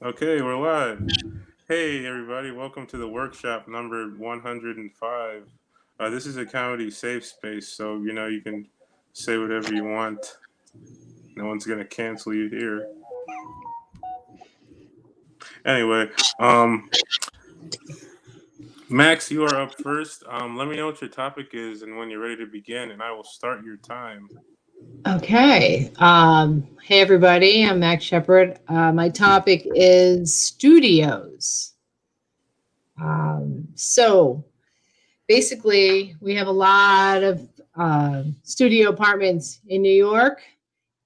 Okay, we're live. Hey, everybody, welcome to the workshop number 105. This is a comedy safe space, so you can say whatever you want. No one's gonna cancel you here. Anyway, um, Max, you are up first. Let me know what your topic is and when you're ready to begin, and I will start your time. Okay. Hey, everybody. I'm Max Shepard. My topic is studios. So basically, we have a lot of studio apartments in New York.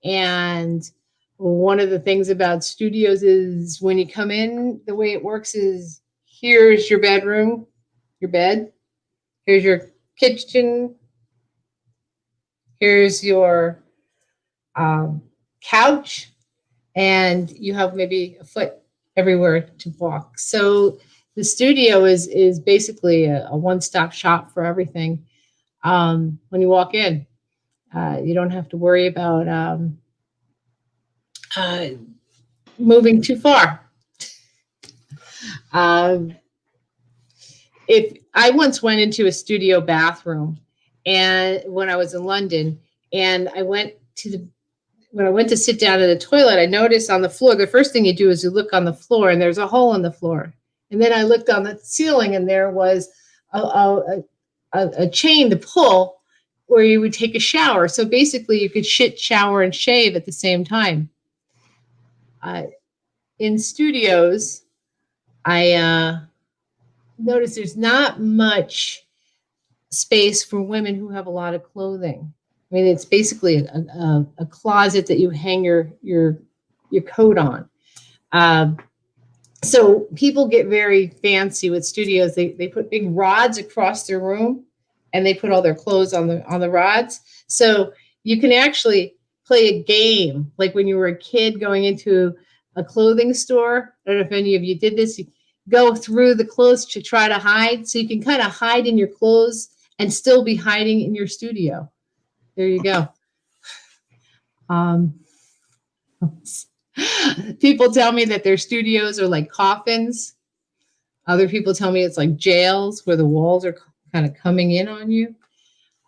And one of the things about studios is when you come in, the way it works is here's your bedroom, your bed, here's your kitchen, here's your um, couch, and you have maybe a foot everywhere to walk. So the studio is basically a one stop shop for everything. When you walk in, you don't have to worry about uh, moving too far. Um, if I once went into a studio bathroom, and when I was in London, and I went to the when I went to sit down in the toilet, I noticed on the floor, the first thing you do is you look on the floor and there's a hole in the floor. And then I looked on the ceiling and there was a chain to pull where you would take a shower. So basically, you could shit, shower, and shave at the same time. Uh, in studios, I noticed there's not much space for women who have a lot of clothing. I mean, it's basically a closet that you hang your coat on. Um, so people get very fancy with studios. They put big rods across their room, and they put all their clothes on the rods. So you can actually play a game like when you were a kid going into a clothing store. I don't know if any of you did this. You go through the clothes to try to hide, so you can kind of hide in your clothes and still be hiding in your studio. There you go. Um, People tell me that their studios are like coffins. Other people tell me it's like jails where the walls are kind of coming in on you.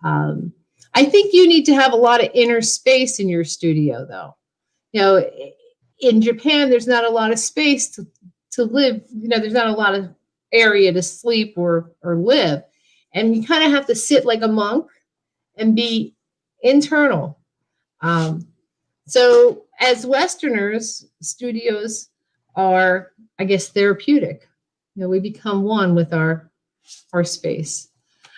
Um, I think you need to have a lot of inner space in your studio, though. You know, in Japan, there's not a lot of space to live. You know, there's not a lot of area to sleep or live, and you kind of have to sit like a monk and be internal. Um, so, as Westerners, studios are, I guess, therapeutic. You know, we become one with our space.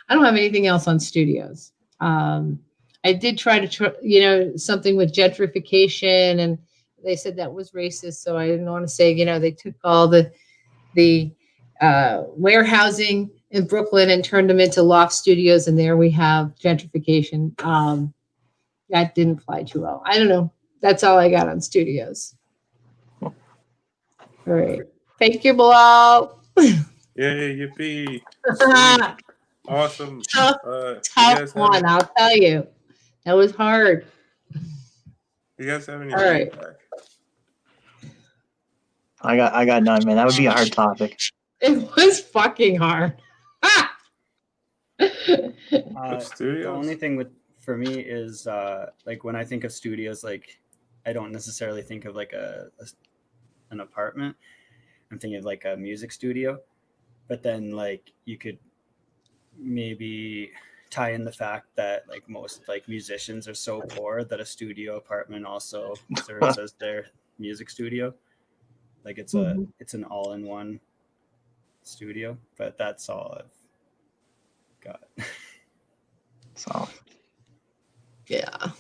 I don't have anything else on studios. Um, I did try to, something with gentrification, and they said that was racist. So I didn't want to say, they took all the warehousing in Brooklyn and turned them into loft studios, and there we have gentrification. That didn't fly too well. I don't know. That's all I got on studios. All right. Thank you, Bilal. Yay, yippee! Sweet, awesome. tough, You tough guys have one. I'll tell you. That was hard. you guys have any All right. feedback? I got none, man. That would be a hard topic. It was fucking hard. Ah! With The only studios? thing with for me is like when I think of studios, like I don't necessarily think of like an apartment. I'm thinking of like a music studio, but then like you could maybe tie in the fact that like most like musicians are so poor that a studio apartment also serves as their music studio. Like Mhm. it's an all-in-one studio, but that's all I've got. So Yeah.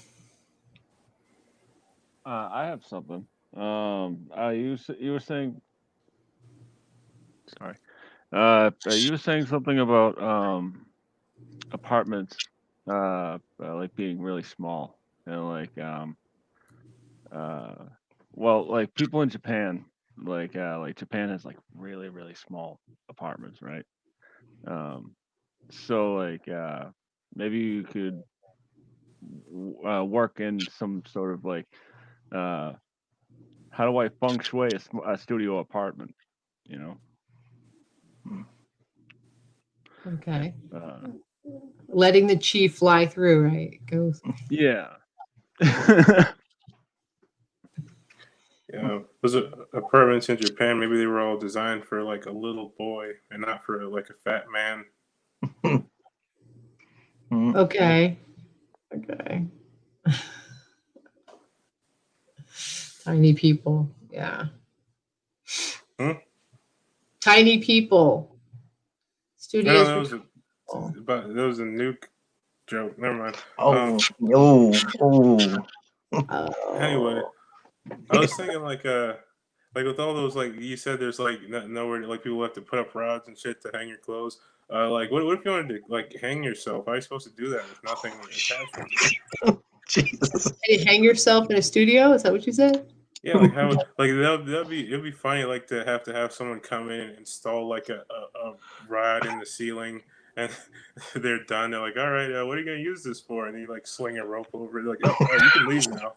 I have something. You were saying sorry. You were saying something about apartments, like being really small and uh, well, like people in Japan, like Japan has like really really small apartments, right? Um, so maybe you could work in some sort of like uh how do I feng shui a studio apartment? You know. Okay. Uh, Letting the chi fly through, right? Goes. yeah. Yeah, those apartments in Japan, maybe they were all designed for like a little boy and not for like a fat man. Mm. Okay. Okay. Tiny people. Yeah. Hmm? Tiny people. No, Studios that for was that was a nuke joke. Never mind. Oh, Anyway, Oh. I was thinking like with all those like you said, there's like nowhere like people have to put up rods and shit to hang your clothes. Like what if you wanted to like hang yourself? How are you supposed to do that with nothing attached to it? Jesus. Can you hang yourself in a studio? Is that what you said? Yeah, like how like it'd be funny like to have someone come in and install like a rod in the ceiling and they're done. They're like, all right, what are you gonna use this for? And you like swing a rope over it. Like, oh, you can leave now.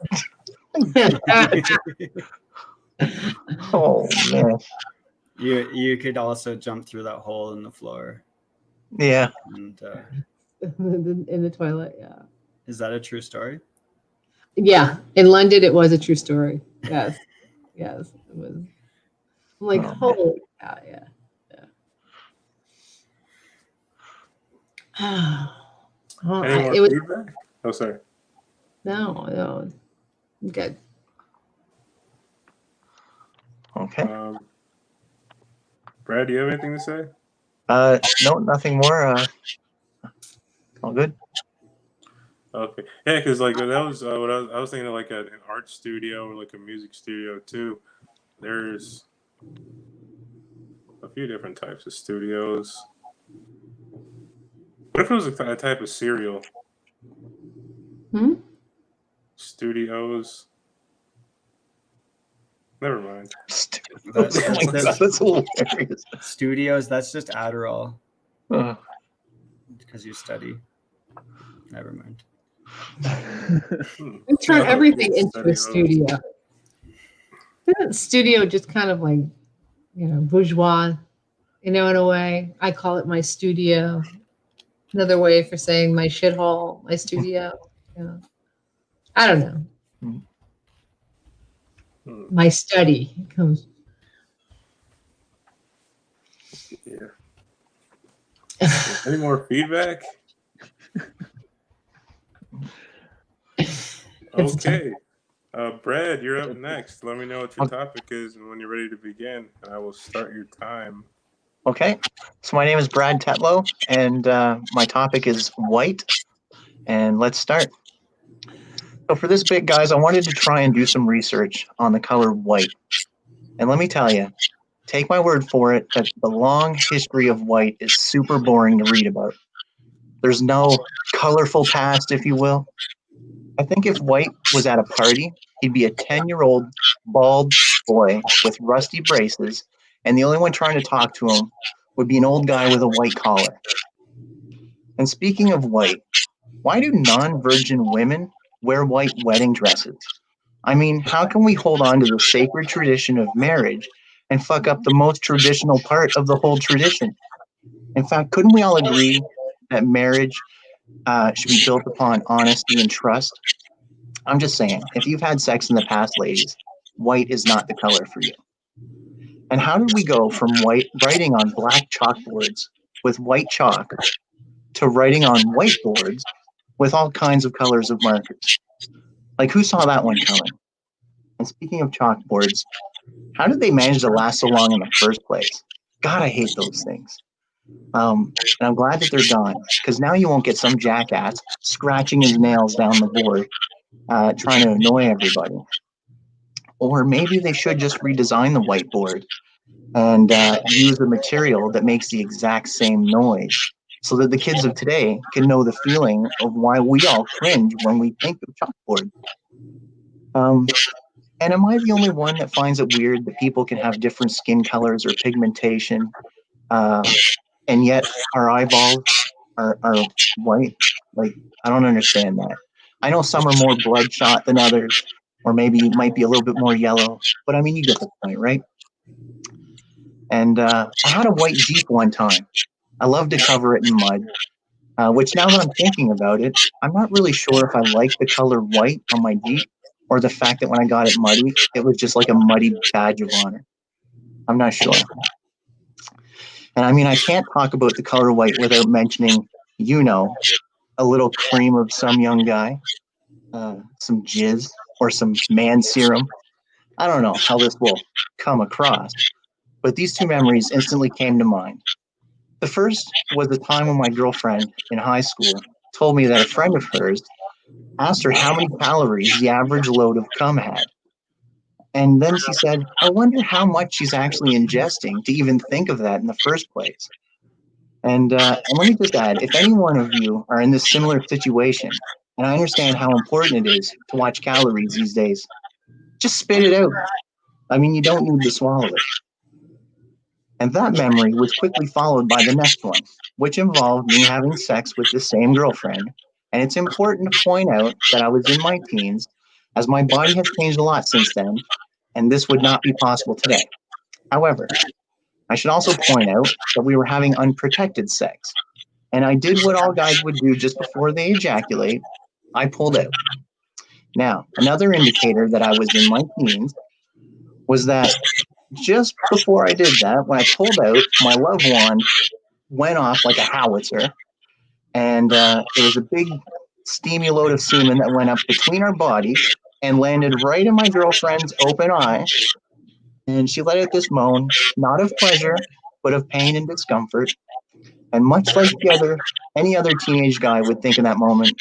Oh man. You could also jump through that hole in the floor. Yeah. And In the toilet, yeah. is that a true story? Yeah. In London, it was a true story. Yes. Yes. It was. I'm like, Oh, man. holy cow, yeah. Yeah. Well, Any more it was feedback? Oh, sorry. no. I'm good. Okay. Brad, do you have anything to say? No, nothing more. All good. Okay, yeah, because like that was what I was thinking of like an art studio or like a music studio too. There's a few different types of studios. What if it was a type of cereal? Hmm? Studios. Never mind. That's, Oh my God, that's hilarious. studios. That's just Adderall Uh, because you study. Never mind. We turn No, everything into a studios. studio. Isn't studio just kind of like, bourgeois, in a way? I call it my studio. Another way for saying my shithole, my studio. Yeah. I don't know. Hmm, My study comes. Yeah. Any more feedback? Okay. Brad, you're up next. Let me know what your topic is and when you're ready to begin, and I will start your time. okay. So my name is Brad Tetlow, and my topic is white. And let's start. So for this bit, guys, I wanted to try and do some research on the color white. And let me tell you, take my word for it that the long history of white is super boring to read about. There's no colorful past, if you will. I think if White was at a party, he'd be a 10-year-old bald boy with rusty braces, and the only one trying to talk to him would be an old guy with a white collar. And speaking of white, why do non-virgin women wear white wedding dresses? I mean, how can we hold on to the sacred tradition of marriage and fuck up the most traditional part of the whole tradition? In fact, couldn't we all agree that marriage should be built upon honesty and trust? I'm just saying, if you've had sex in the past, ladies, white is not the color for you. And how did we go from white writing on black chalkboards with white chalk to writing on whiteboards with all kinds of colors of markers? Like, who saw that one coming? And speaking of chalkboards, how did they manage to last so long in the first place? God, I hate those things. And I'm glad that they're gone, because now you won't get some jackass scratching his nails down the board, trying to annoy everybody. Or maybe they should just redesign the whiteboard and use a material that makes the exact same noise so that the kids of today can know the feeling of why we all cringe when we think of chalkboard. And am I the only one that finds it weird that people can have different skin colors or pigmentation, and yet our eyeballs are white? Like, I don't understand that. I know some are more bloodshot than others, or maybe it might be a little bit more yellow, but I mean, you get the point, right? And I had a white Jeep one time. I love to cover it in mud, which now that I'm thinking about it, I'm not really sure if I like the color white on my Jeep or the fact that when I got it muddy, it was just like a muddy badge of honor. I'm not sure. And I mean, I can't talk about the color white without mentioning, a little cream of some young guy, some jizz or some man serum. I don't know how this will come across, but these two memories instantly came to mind. The first was the time when my girlfriend in high school told me that a friend of hers asked her how many calories the average load of cum had. And then she said, I wonder how much she's actually ingesting to even think of that in the first place. And let me just add, if any one of you are in this similar situation, and I understand how important it is to watch calories these days, just spit it out. I mean, you don't need to swallow it. And that memory was quickly followed by the next one, which involved me having sex with the same girlfriend. And it's important to point out that I was in my teens, as my body has changed a lot since then, and this would not be possible today. However, I should also point out that we were having unprotected sex. And I did what all guys would do just before they ejaculate. I pulled out. Now, another indicator that I was in my teens was that just before I did that, when I pulled out, my love wand went off like a howitzer. And it was a big steamy load of semen that went up between our bodies and landed right in my girlfriend's open eye. And she let out this moan, not of pleasure, but of pain and discomfort. And much like any other teenage guy would think in that moment,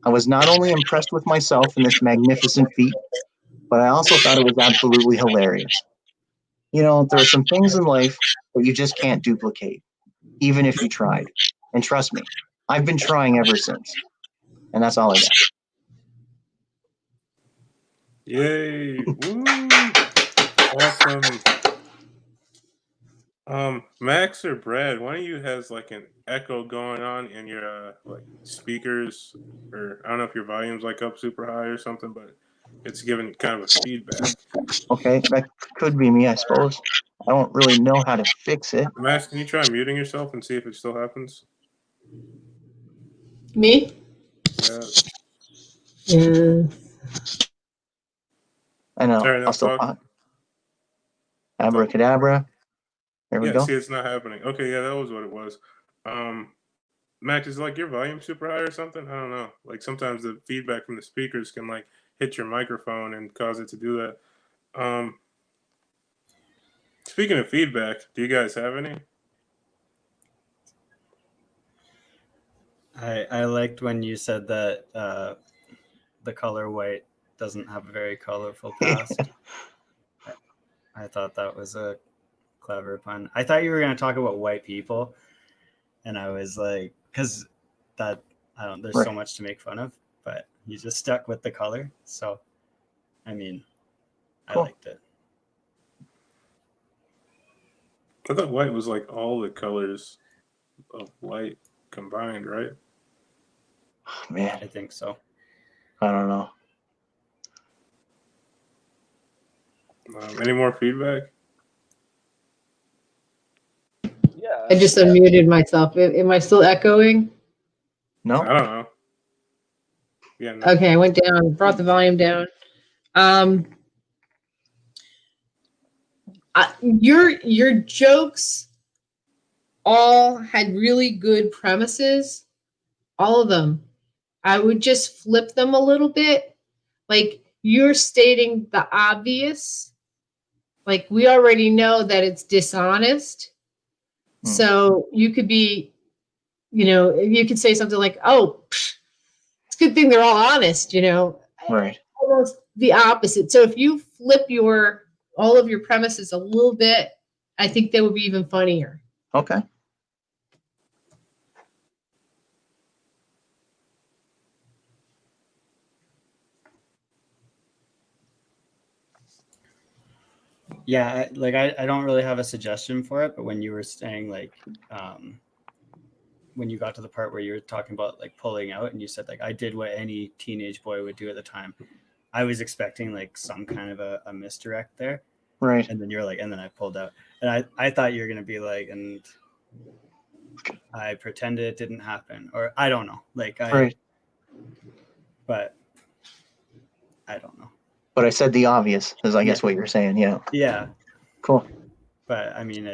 I was not only impressed with myself in this magnificent feat, but I also thought it was absolutely hilarious. There are some things in life that you just can't duplicate, even if you tried. And trust me, I've been trying ever since. And that's all I got. Yay! Woo! Awesome. Max or Brad, one of you has like an echo going on in your like speakers, or I don't know if your volume's like up super high or something, but it's giving kind of a feedback. Okay, that could be me, I suppose. I don't really know how to fix it. Max, can you try muting yourself and see if it still happens? Me? Yeah. Yeah. I know. All right, now I'll still talk. talk. Abracadabra. There we Yeah, go. see, it's not happening. Okay, yeah, that was what it was. Max, is like your volume super high or something? I don't know. Like sometimes the feedback from the speakers can like hit your microphone and cause it to do that. Speaking of feedback, do you guys have any? I liked when you said that the color white doesn't have a very colorful past. I thought that was a clever pun. I thought you were going to talk about white people, and I was like, because that there's so much to make fun of, but you just stuck with the color. So, I mean, Cool. I liked it. I thought white was like all the colors of white combined, right? Oh, man, I think so. I don't know. Any more feedback? Yeah. I just unmuted myself. Am I still echoing? No? I don't know. Yeah. No. Okay, I went down, brought the volume down. Your jokes all had really good premises, all of them. I would just flip them a little bit. Like you're stating the obvious. Like we already know that it's dishonest. So you could be, you could say something like, oh, it's a good thing they're all honest, Right. Almost the opposite. So if you flip all of your premises a little bit, I think that would be even funnier. Okay. Yeah, I don't really have a suggestion for it, but when you were saying like when you got to the part where you were talking about like pulling out and you said like I did what any teenage boy would do at the time, I was expecting like some kind of a misdirect there. Right. And then you're like, and then I pulled out. And I thought you were going to be like, and I pretended it didn't happen. Or I don't know. Like, Right. But I don't know. But I said the obvious, is I guess what you're saying. Yeah. Yeah. Cool. But I mean,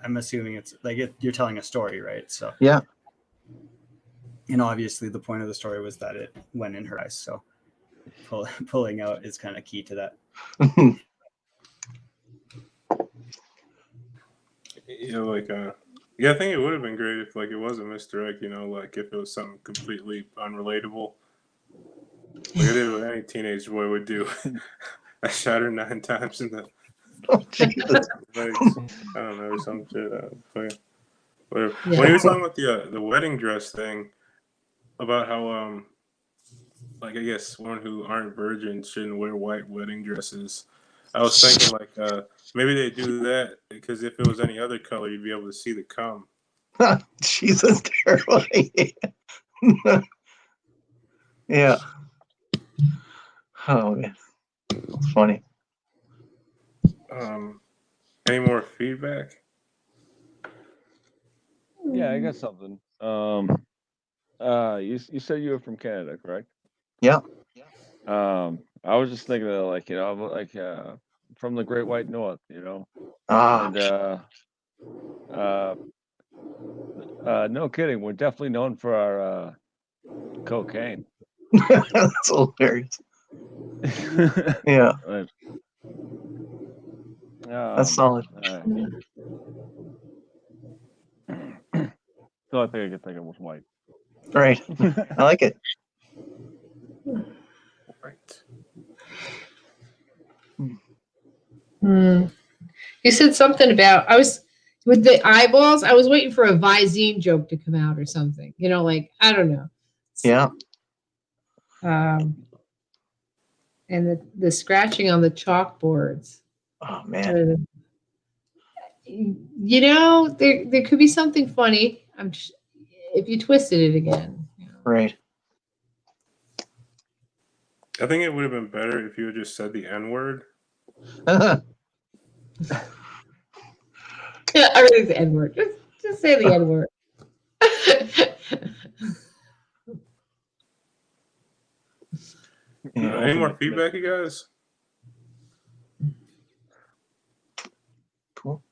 I'm assuming it's like you're telling a story, right? So Yeah. And obviously the point of the story was that it went in her eyes. So pulling out is kind of key to that. You know, like, yeah, I think it would have been great if, like, it was a misdirect, you know, like, if it was something completely unrelatable. Like I did what any teenage boy would do. I shot her 9 times in the Oh, Jesus. legs. I don't know, some shit. Whatever. Yeah. When you were talking about the wedding dress thing, about how, like, I guess women who aren't virgins shouldn't wear white wedding dresses. I was thinking, like, maybe they do that because if it was any other color, you'd be able to see the cum. Jesus, terrible. Yeah. Oh, man. That's funny. Any more feedback? Yeah, I got something. You said you were from Canada, correct? Yeah. I was just thinking of like, like from the Great White North, Ah, and no kidding, we're definitely known for our cocaine. that's hilarious. Yeah, Right. that's solid. All right. So I think I could think it was white. Right. I like it. Right. You said something about with the eyeballs. I was waiting for a Visine joke to come out or something. You know, like I don't know. Yeah. And the scratching on the chalkboards. Oh, man. You know, there could be something funny. If you twisted it again. Right. I think it would have been better if you had just said the N-word. Yeah, everything's the N word. Just say the N word. Any more feedback, you guys? Cool.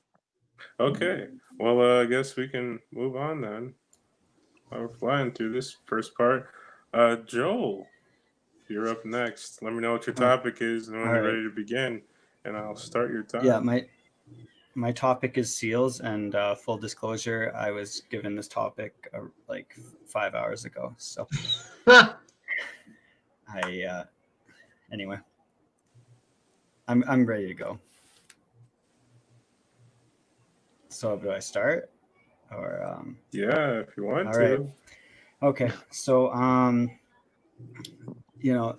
Okay. Well, I guess we can move on then. We're flying through this first part. Joel, you're up next. Let me know what your topic is and when All you're right. ready to begin, and I'll start your time. Yeah, my topic is seals, and full disclosure, I was given this topic like 5 hours ago. So anyway, I'm ready to go. So do I start or Yeah, if you want all to. right. Okay, so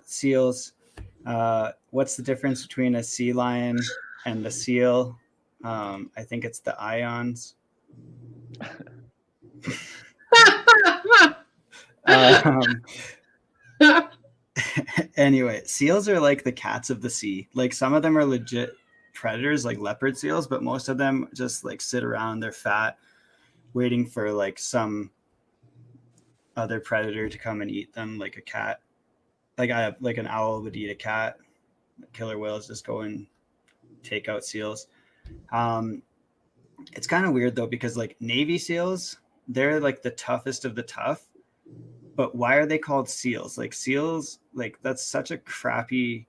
seals. What's the difference between a sea lion and a seal? I think it's the ions. Anyway, seals are like the cats of the sea. Like some of them are legit predators, like leopard seals, but most of them just like sit around. They're fat, waiting for like some other predator to come and eat them, like a cat. Like an owl would eat a cat. Killer whales just go and take out seals. It's kind of weird though, because like Navy SEALs, they're like the toughest of the tough. But why are they called seals? Like seals, like that's such a crappy,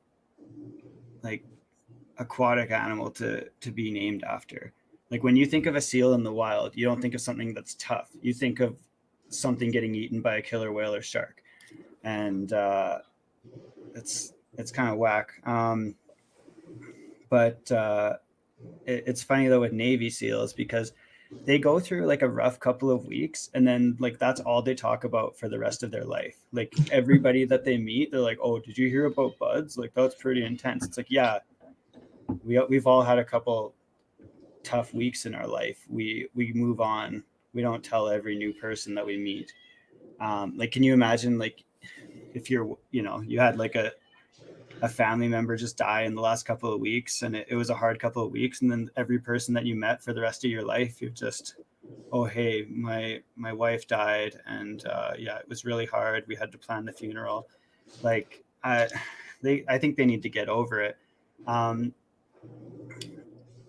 like aquatic animal to be named after. Like when you think of a seal in the wild, you don't think of something that's tough. You think of something getting eaten by a killer whale or shark, and it's kind of whack. But it's funny though with Navy SEALs because they go through like a rough couple of weeks and then like that's all they talk about for the rest of their life. Like everybody that they meet, they're like, "Oh, did you hear about BUD/S? Like that's pretty intense." It's like, yeah, we've all had a couple tough weeks in our life. We move on. We don't tell every new person that we meet. Like, can you imagine like if you had like a a family member just die in the last couple of weeks, and it was a hard couple of weeks, and then every person that you met for the rest of your life, you're just, oh hey, my wife died, and yeah, it was really hard. We had to plan the funeral. Like I think they need to get over it.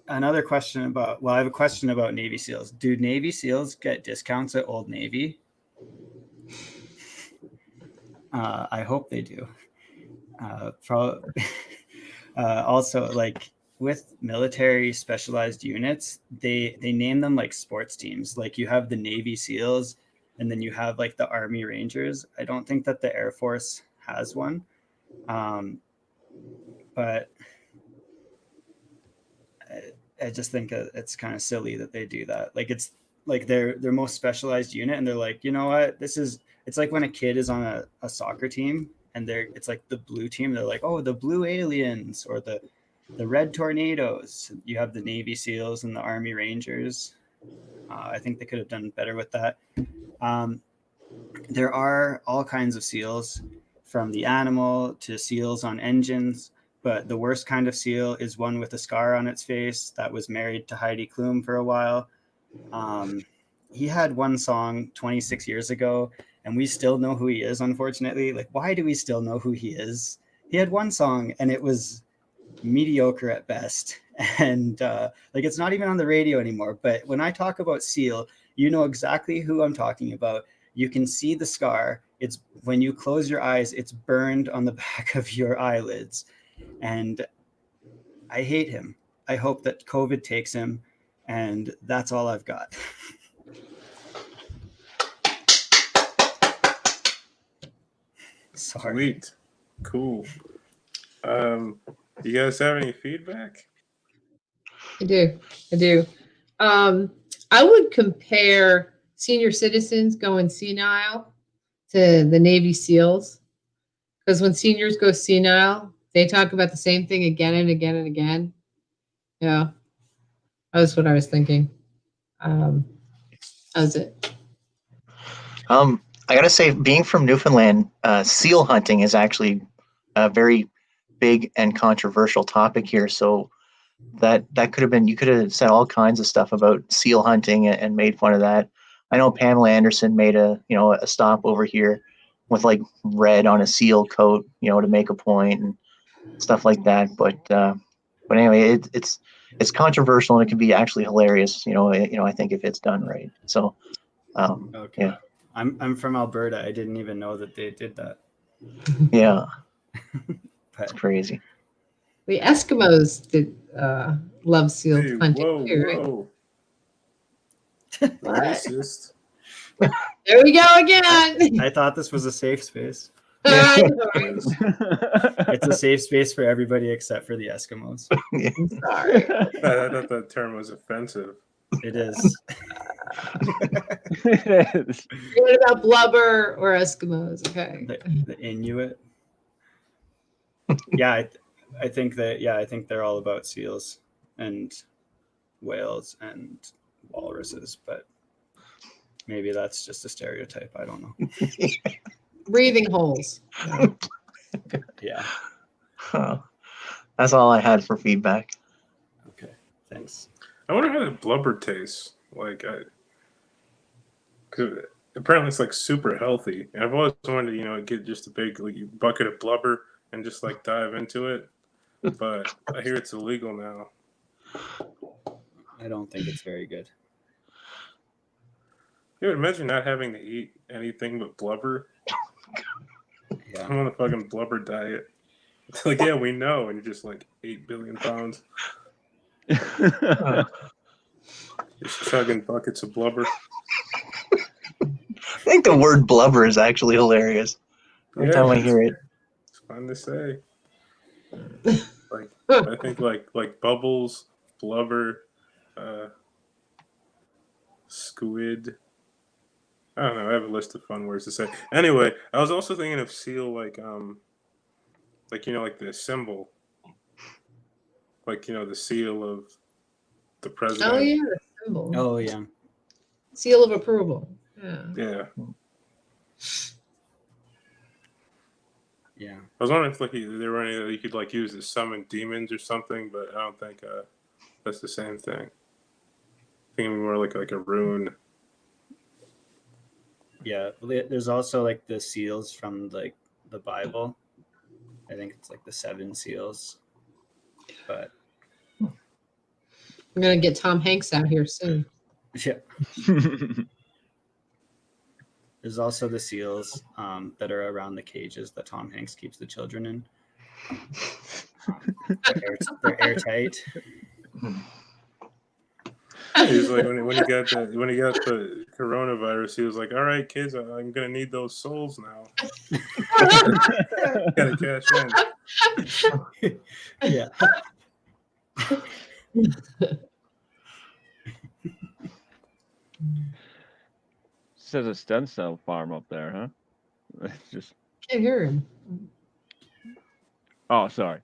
Another question about, well, I have a question about Navy SEALs. Do Navy SEALs get discounts at Old Navy? I hope they do. Also, like with military specialized units, they name them like sports teams. Like you have the Navy SEALs, and then you have like the Army Rangers. I don't think that the Air Force has one, but I just think it's kind of silly that they do that. Like it's like their most specialized unit, and they're like, you know what, it's like when a kid is on a soccer team and it's like the blue team, they're like, oh, the Blue Aliens or the Red Tornadoes. You have the Navy SEALs and the Army Rangers. I think they could have done better with that. There are all kinds of SEALs, from the animal to SEALs on engines, but the worst kind of SEAL is one with a scar on its face that was married to Heidi Klum for a while. He had one song 26 years ago, and we still know who he is, unfortunately. Like, why do we still know who he is? He had one song, and it was mediocre at best. And like, it's not even on the radio anymore. But when I talk about SEAL, you know exactly who I'm talking about. You can see the scar. It's when you close your eyes, it's burned on the back of your eyelids. And I hate him. I hope that COVID takes him. And that's all I've got. Sorry. Sweet. Cool. You guys have any feedback? I do. I would compare senior citizens going senile to the Navy SEALs, because when seniors go senile, they talk about the same thing again and again and again. Yeah, that's what I was thinking. That was it. I gotta say, being from Newfoundland, seal hunting is actually a very big and controversial topic here. So that could have been, you could have said all kinds of stuff about seal hunting and made fun of that. I know Pamela Anderson made a stop over here with like red on a seal coat, to make a point and stuff like that. But anyway, it's controversial, and it can be actually hilarious. I think if it's done right. So Okay. yeah. I'm from Alberta. I didn't even know that they did that. Yeah. But It's crazy. The Eskimos did love seal Hey, hunting whoa, too, right? whoa. What? Racist. There we go again. I thought this was a safe space. I'm sorry. It's a safe space for everybody except for the Eskimos. I'm sorry. I thought that term was offensive. It is. It is. What about blubber or Eskimos? Okay. The Inuit. Yeah, I think they're all about seals and whales and walruses, but maybe that's just a stereotype. I don't know. Breathing holes. Yeah. That's all I had for feedback. Okay. Thanks. I wonder how the blubber tastes. Like, cause apparently it's like super healthy. And I've always wanted, get just a big bucket of blubber and just like dive into it. But I hear it's illegal now. I don't think it's very good. You would imagine not having to eat anything but blubber. Yeah. I'm on a fucking blubber diet. It's like, yeah, we know, and you're just like 8 billion pounds. Just chugging buckets of blubber. I think the word blubber is actually hilarious. Every time I hear it. It's fun to say. Like, I think like bubbles, blubber, squid. I don't know. I have a list of fun words to say. Anyway, I was also thinking of seal, like the symbol, the seal of the president. Oh yeah, the symbol. Oh yeah. Seal of approval. Yeah. Yeah. Yeah. I was wondering if like there were any that you could like use to summon demons or something, but I don't think that's the same thing. I think more like a rune. Yeah. There's also like the seals from like the Bible. I think it's like the 7 seals. But I'm gonna get Tom Hanks out here soon. yeah, there's also the seals that are around the cages that Tom Hanks keeps the children in. They're airtight. He's like when he got the coronavirus, he was like, "All right, kids, I'm gonna need those souls now. Gotta cash in." Yeah. Says a stem cell farm up there, huh? It's just Can't hear him. oh, sorry.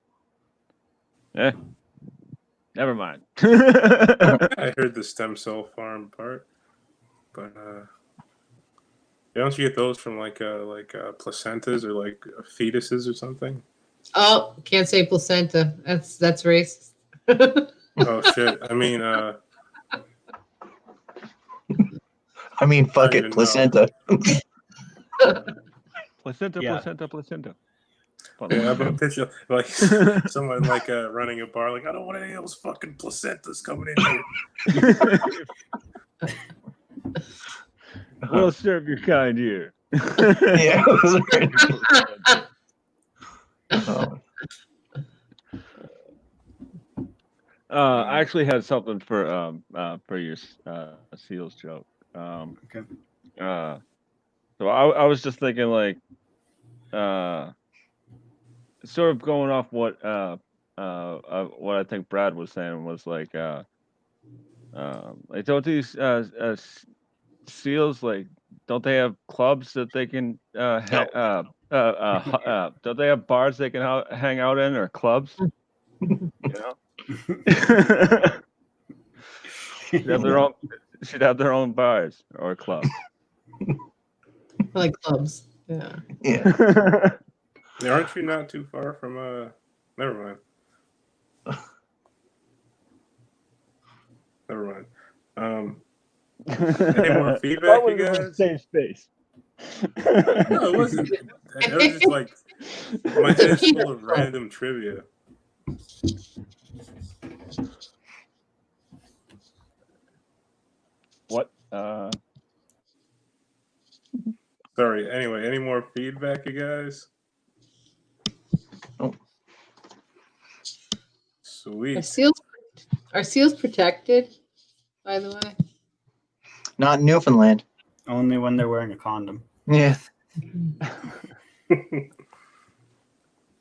Never mind. I heard the stem cell farm part, but don't you get those from like placentas or like fetuses or something? Oh, can't say placenta. That's racist. Oh shit! I mean, fuck don't it, even know. placenta. placenta, Yeah. placenta. Yeah, but picture like someone like running a bar, like I don't want any of those fucking placentas coming in here. We'll serve your kind here. Yeah. Oh, I actually had something for your seals joke. Okay. So I was just thinking like sort of going off what I think Brad was saying was like don't these seals like don't they have clubs that they can don't they have bars they can hang out in or clubs? You know? should have their own bars or clubs. I like clubs. Yeah. yeah. Yeah, aren't you not too far from never mind. Never mind. Any more feedback, you guys? Safe space. No, it wasn't. It was just like my head's full of random trivia. What? Sorry. Anyway, any more feedback, you guys? Oh. Are Sweet. seals protected, by the way? Not in Newfoundland. Only when they're wearing a condom. Yeah.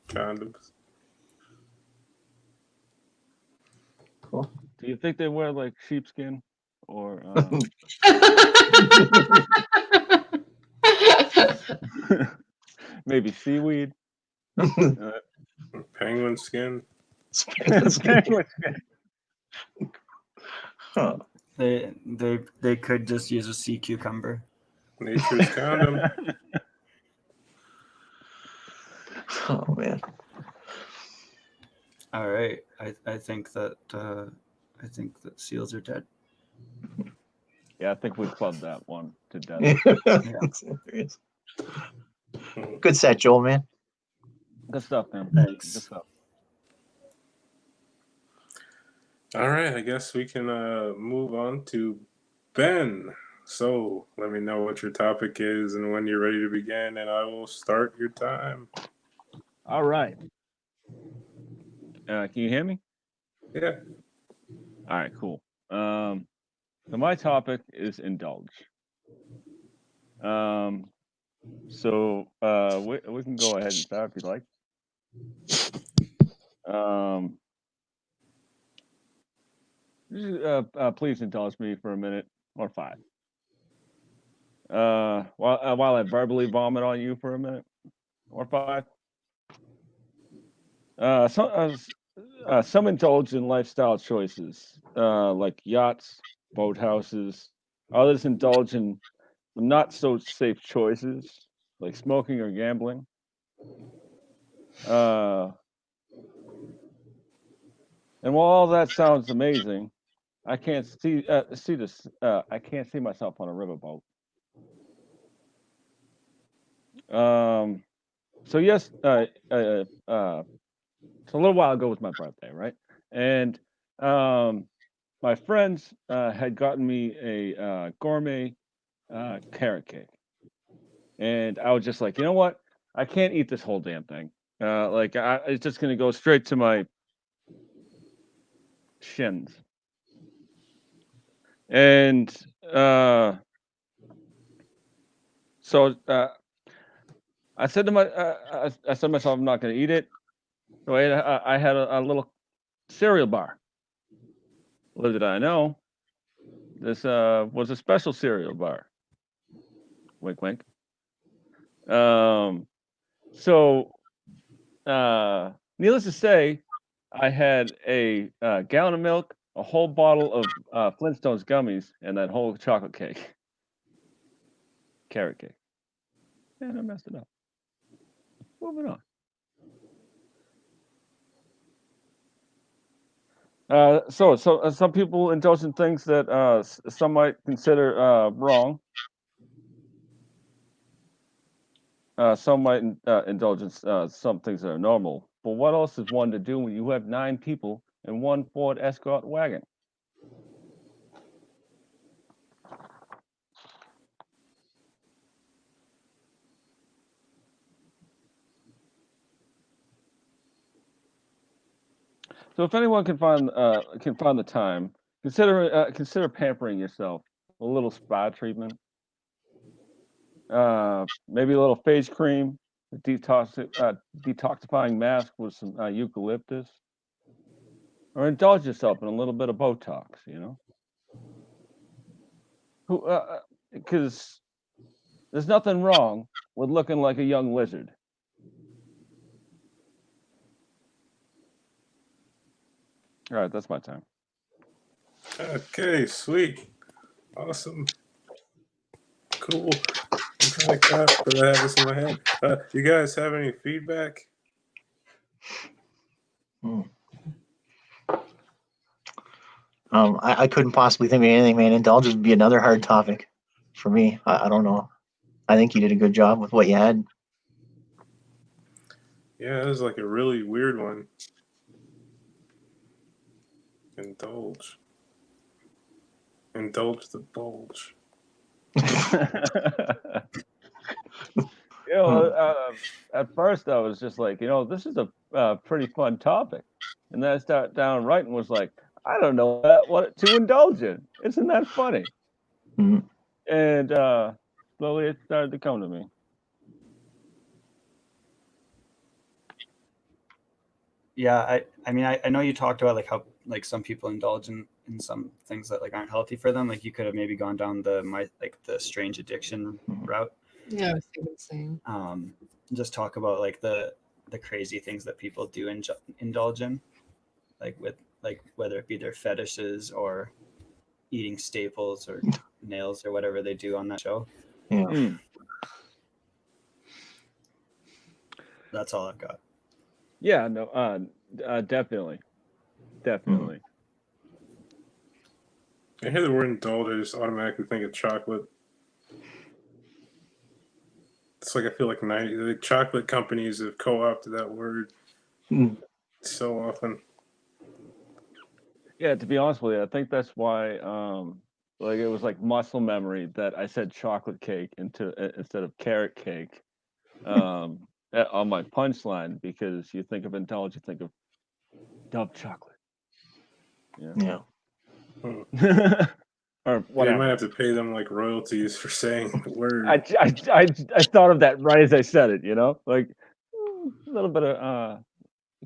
Condoms. Cool. Do you think they wear like sheepskin or maybe seaweed? Penguin skin. Huh. They could just use a sea cucumber. Nature's condom. Oh man. All right. I think that seals are dead. Yeah, I think we clubbed that one to death. Good set, Joel, man. Good stuff, man. Thanks. Good stuff. All right, I guess we can move on to Ben. So let me know what your topic is and when you're ready to begin, and I will start your time. All right. Can you hear me? Yeah. All right, cool. So my topic is indulge. So we can go ahead and start if you like. Please indulge me for a minute or 5. While I verbally vomit on you for a minute or 5. Some indulge in lifestyle choices, like yachts, boathouses. Others indulge in not so safe choices, like smoking or gambling. And while all that sounds amazing, I can't see this. I can't see myself on a riverboat. So yes, so a little while ago was my birthday, right? And my friends had gotten me a gourmet carrot cake, and I was just like, you know what? I can't eat this whole damn thing. It's just gonna go straight to my shins. And so I said to I said to myself, I'm not going to eat it. So I had a little cereal bar. Little did I know, this was a special cereal bar. Wink, wink. So needless to say, I had a gallon of milk, a whole bottle of Flintstones gummies, and that whole chocolate cake, carrot cake. And I messed it up. Moving on. So some people indulge in things that some might consider wrong. Some might indulge in some things that are normal. But what else is one to do when you have 9 people in one Ford Escort wagon? So if anyone can find the time, consider pampering yourself. A little spa treatment, maybe a little face cream, detoxifying mask with some eucalyptus, or indulge yourself in a little bit of Botox. You know, because there's nothing wrong with looking like a young lizard. All right, that's my time. Okay, sweet, awesome, cool. I'm trying to clap because I have this in my head. You guys have any feedback? I couldn't possibly think of anything, man. Indulgence would be another hard topic for me. I don't know. I think you did a good job with what you had. Yeah, it was like a really weird one. Indulge the bulge. At first I was just like, this is a pretty fun topic, and then I started down right and was like, I don't know what to indulge in. Isn't that funny? Mhm. And slowly it started to come to me. Yeah, I mean, I know you talked about like how like some people indulge in some things that like aren't healthy for them. Like you could have maybe gone down the strange addiction route. Yeah, I was thinking the same. Just talk about like the crazy things that people do indulge in, like with like whether it be their fetishes or eating staples or nails or whatever they do on that show. Yeah. That's all I've got. Yeah, no, definitely. I hear the word indulge, I just automatically think of chocolate. It's like I feel like the chocolate companies have co-opted that word so often. Yeah, to be honest with you, I think that's why like it was like muscle memory that I said chocolate cake instead of carrot cake on my punchline, because you think of indulge, you think of Dove chocolate. Yeah. Or You whatever. might have to pay them like royalties for saying the word. I thought of that right as I said it, like a little bit of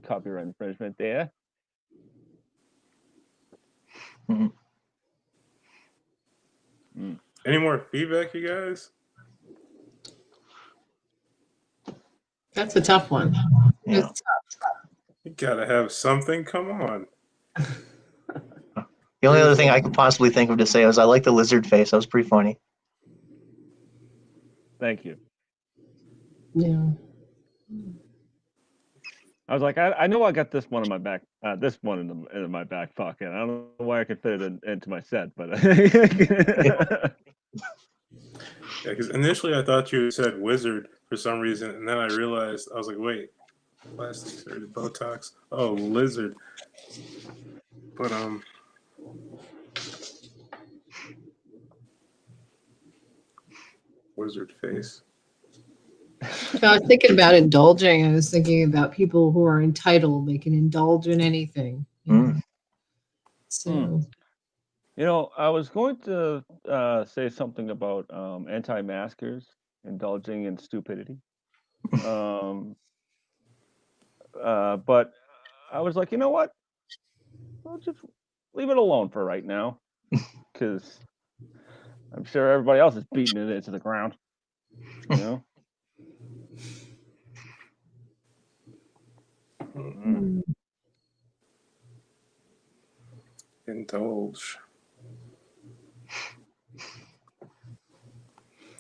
copyright infringement there. Any more feedback, you guys? That's a tough one. Yeah. It's tough. You gotta have something. Come on. The only other thing I could possibly think of to say was I like the lizard face. That was pretty funny. Thank you. Yeah. I was like, I know I got this one in my back, this one in my back pocket. I don't know why I could fit it into my set, but Yeah, because initially I thought you said wizard for some reason, and then I realized I was like, wait, plastic surgery, Botox. Oh, lizard. But wizard face. So I was thinking about indulging. I was thinking about people who are entitled. They can indulge in anything. You know? Mm. So I was going to say something about anti-maskers indulging in stupidity. Um, but I was like, you know what? I'll just leave it alone for right now, because I'm sure everybody else is beating it into the ground. You know. Mm. Indulge.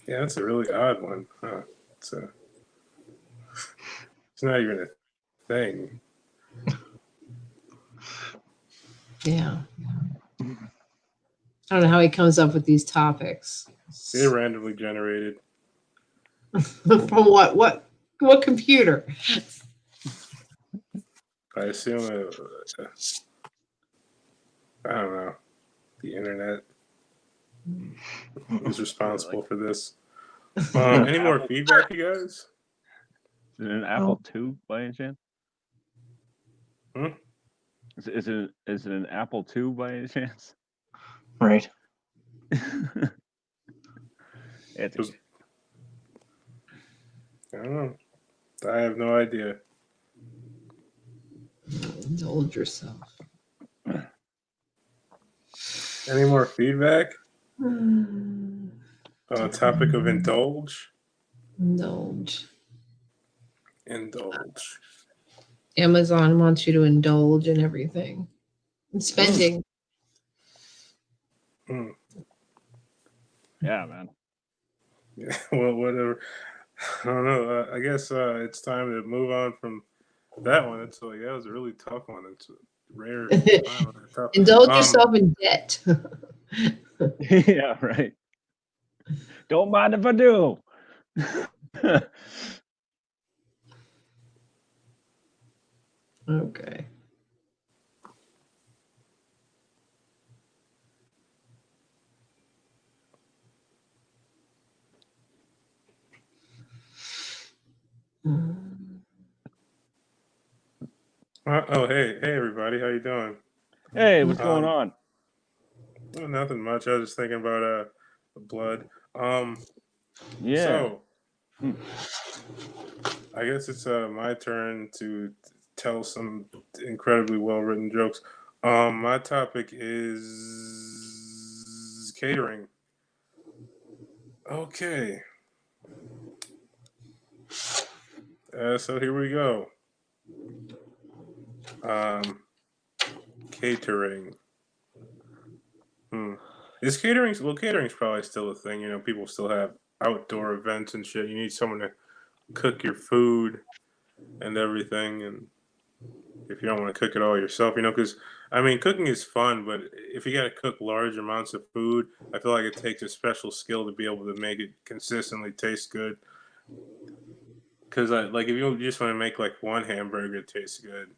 Yeah, that's a really odd one. Huh? It's not even a thing. yeah, I don't know how he comes up with these topics. They're randomly generated. From what computer? I assume I don't know. The internet is responsible for this. Any more feedback, you guys? Is it an Apple II by any chance? Hmm? Is it an Apple II by any chance? Right. It's Was- I don't know. I have no idea. Indulge yourself. Any more feedback Hmm. on the topic of indulge? Indulge. Indulge. Amazon wants you to indulge in everything. And spending. Hmm. yeah, man. Yeah, well, whatever. I don't know. I guess it's time to move on from that one. It's like that was a really tough one. It's a rare time on that tough. Indulge yourself in debt. yeah, right. Don't mind if I do. Okay. Oh, hey, everybody, how you doing? Hey, what's going Um, on? well, nothing much. I was just thinking about blood. Yeah. So Hmm. I guess it's my turn to tell some incredibly well written jokes. My topic is catering. Okay. So here we go. Catering. Is catering's probably still a thing. You know, people still have outdoor events and shit. You need someone to cook your food and everything. And if you don't want to cook it all yourself, because I mean, cooking is fun, but if you got to cook large amounts of food, I feel like it takes a special skill to be able to make it consistently taste good. Because like if you just want to make like one hamburger taste good,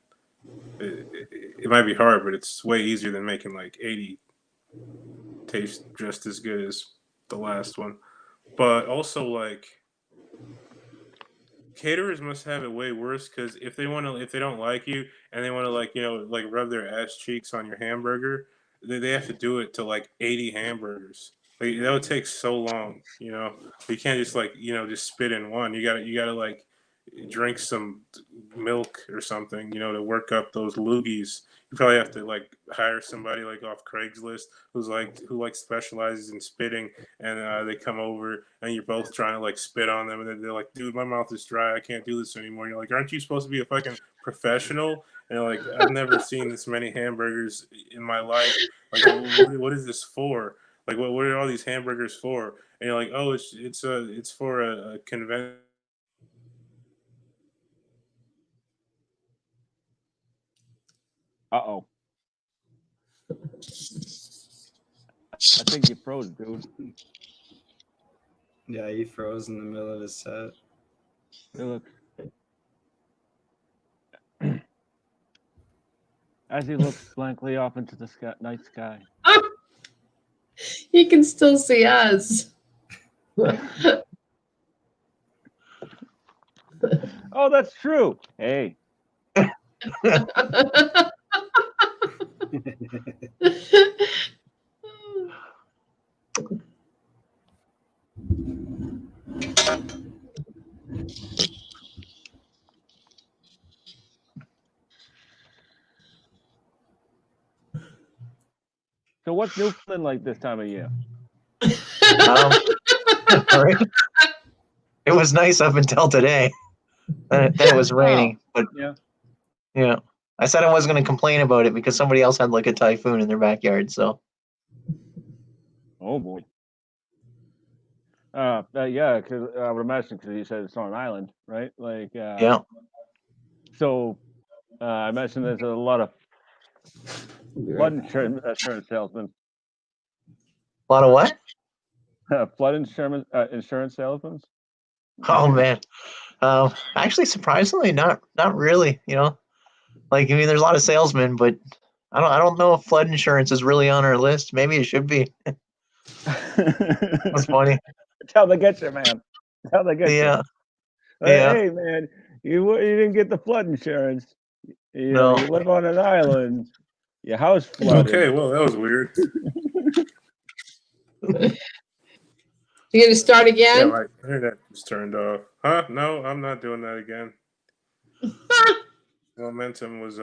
it might be hard, but it's way easier than making like 80 taste just as good as the last one. But also like caterers must have it way worse because if they don't like you and they want to like rub their ass cheeks on your hamburger, they have to do it to like 80 hamburgers. Like that would take so long. You can't just just spit in one. You gotta like drink some milk or something, to work up those loogies. You probably have to like hire somebody like off Craigslist who specializes in spitting, and they come over and you're both trying to like spit on them, and then they're like, "Dude, my mouth is dry. I can't do this anymore." And you're like, "Aren't you supposed to be a fucking professional?" And you're like, "I've never seen this many hamburgers in my life. Like, what is this for? Like, what are all these hamburgers for?" And you're like, "Oh, it's for a convention." Uh-oh. I think you froze, dude. Yeah, he froze in the middle of his set. It looks... As he looks blankly off into the night sky. He can still see us. Oh, that's true. Hey. So what's Newfoundland like this time of year? Right? It was nice up until today. Then it was raining, but Yeah. I said I wasn't going to complain about it because somebody else had like a typhoon in their backyard. So Oh boy. Yeah, because I would imagine because you said it's on an island, right? Like, yeah, So, I imagine there's a lot of flood insurance salesmen. a lot of what? Flood insurance salesmen. Oh man, actually, surprisingly, not really. You know, like I mean, there's a lot of salesmen, but I don't know if flood insurance is really on our list. Maybe it should be. That's funny. That's how they get you, man. That's how they get Yeah, you. yeah. Hey, man, you didn't get the flood insurance. You know, No. you live on an island. Your house flooded. Okay, well, that was weird. You gonna start Yeah, again? my internet was turned off. Huh? No, I'm not doing that again. Momentum was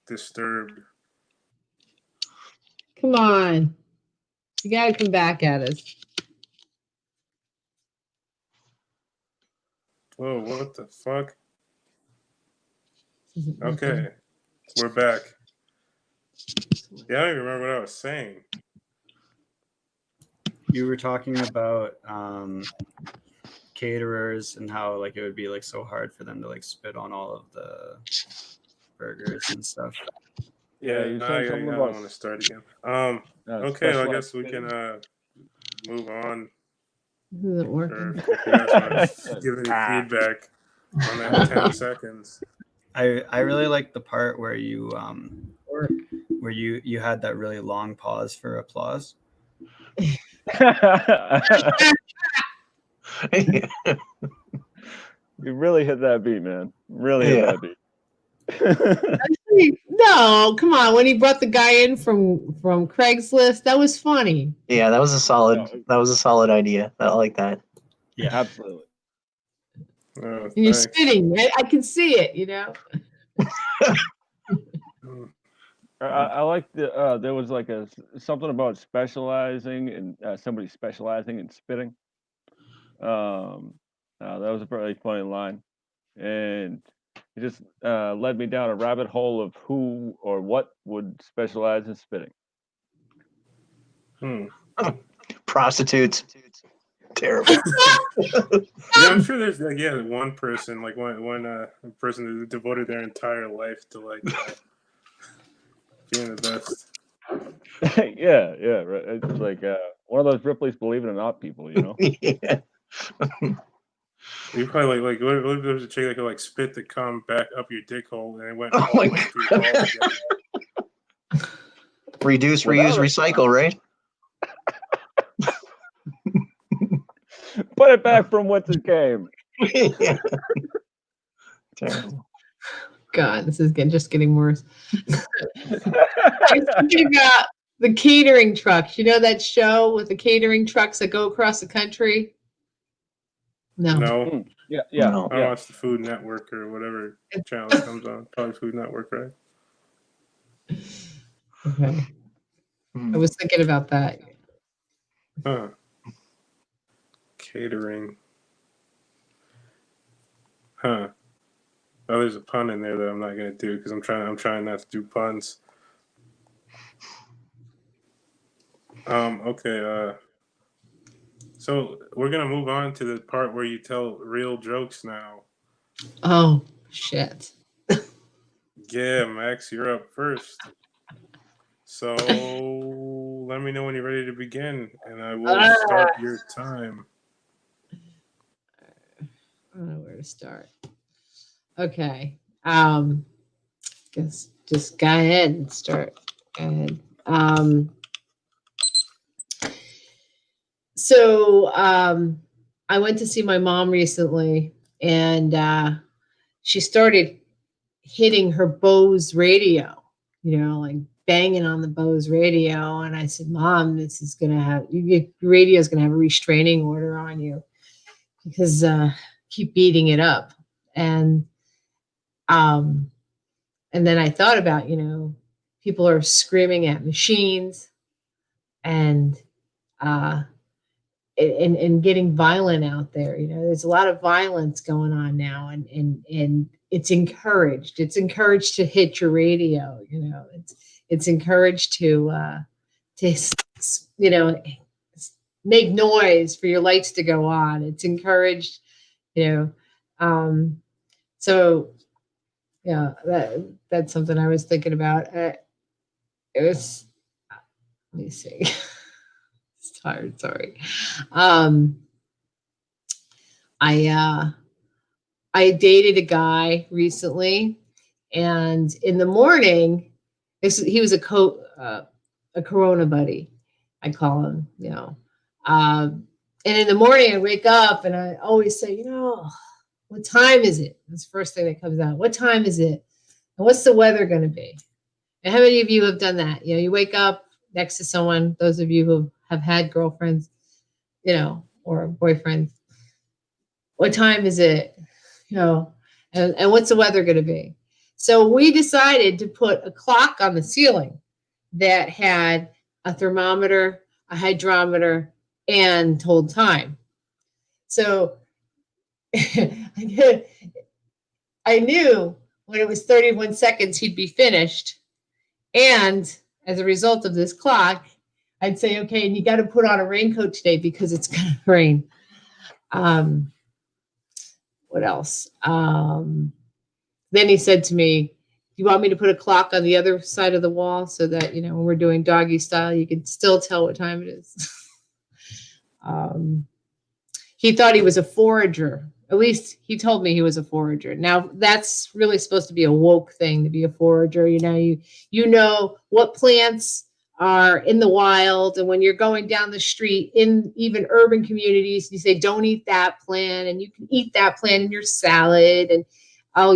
disturbed. Come on. You gotta come back at us. Whoa, what the fuck? Okay, we're back. Yeah, I don't even remember what I was saying. You were talking about caterers and how like it would be like so hard for them to like spit on all of the burgers and stuff. Yeah, Yeah, you no, said I something don't about want to start again. Okay, well, I guess we can move on. This isn't Or working. if you guys want to give any feedback on that 10 seconds. I really like the part where you had that really long pause for applause. You really hit that beat, man. Really hit Yeah. that beat. No, come on. When he brought the guy in from Craigslist, that was funny. Yeah, that was a solid idea. I like that. Yeah, Absolutely. Oh, And you're thanks. spitting. I can see it, you know. I like the there was like something about specializing and somebody specializing in spitting. That was a very funny line, and it just led me down a rabbit hole of who or what would specialize in spitting. Prostitutes. Terrible. Yeah, I'm sure there's like one person like one person who devoted their entire life to like being the best. Yeah, right. It's like one of those Ripley's Believe It or Not people, you know. Yeah. You probably like what if there was a chick that could like spit the cum back up your dick hole and it went Oh all my the way to your balls again. Reduce, Without reuse, recycle, right? Put it back from whence it came. Yeah. Terrible. God, this is just getting worse. I was thinking about the catering trucks. You know that show with the catering trucks that go across the country? No. No, Yeah. No. I watch the Food Network or whatever channel it comes on. Probably Food Network, right? Okay. I was thinking about that. Huh. Catering. Huh. Oh, there's a pun in there that I'm not gonna do because I'm trying not to do puns. Okay. So we're gonna move on to the part where you tell real jokes now. Oh, shit. Yeah, Max, you're up first. So let me know when you're ready to begin, and I will start your time. I don't know where to start. Okay. Guess just go ahead and start. Go ahead. I went to see my mom recently, and she started hitting her Bose radio, like banging on the Bose radio. And I said, Mom, this is going to have, your radio is going to have a restraining order on you because keep beating it up. And then I thought about, people are screaming at machines and getting violent out there. There's a lot of violence going on now, and it's encouraged. It's encouraged to hit your radio. It's encouraged to make noise for your lights to go on. It's encouraged, so yeah, that's something I was thinking about. It was, let me see. It's tired, sorry. I dated a guy recently, and in the morning, he was a Corona buddy, I call him, and in the morning I wake up and I always say, what time is it? That's the first thing that comes out. What time is it? And what's the weather going to be? And how many of you have done that? You wake up next to someone, those of you who have had girlfriends, or boyfriends. What time is it? And what's the weather going to be? So we decided to put a clock on the ceiling that had a thermometer, a hydrometer, and told time. So I knew when it was 31 seconds, he'd be finished. And as a result of this clock, I'd say, okay, and you got to put on a raincoat today because it's going to rain. What else? Then he said to me, do you want me to put a clock on the other side of the wall so that, when we're doing doggy style, you can still tell what time it is? He thought he was a forager. At least he told me he was a forager. Now, that's really supposed to be a woke thing, to be a forager. You know what plants are in the wild, and when you're going down the street in even urban communities, you say, don't eat that plant, and you can eat that plant in your salad, and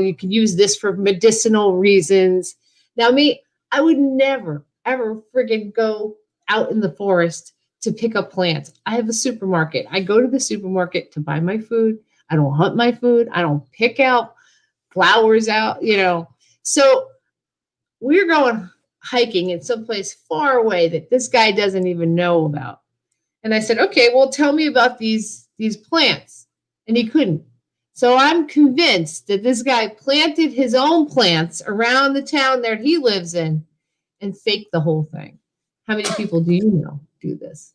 you can use this for medicinal reasons. Now, me, I would never, ever friggin' go out in the forest to pick up plants. I have a supermarket. I go to the supermarket to buy my food. I don't hunt my food. I don't pick out flowers out, So we're going hiking in someplace far away that this guy doesn't even know about. And I said, okay, well, tell me about these plants. And he couldn't. So I'm convinced that this guy planted his own plants around the town that he lives in and faked the whole thing. How many people do you know do this?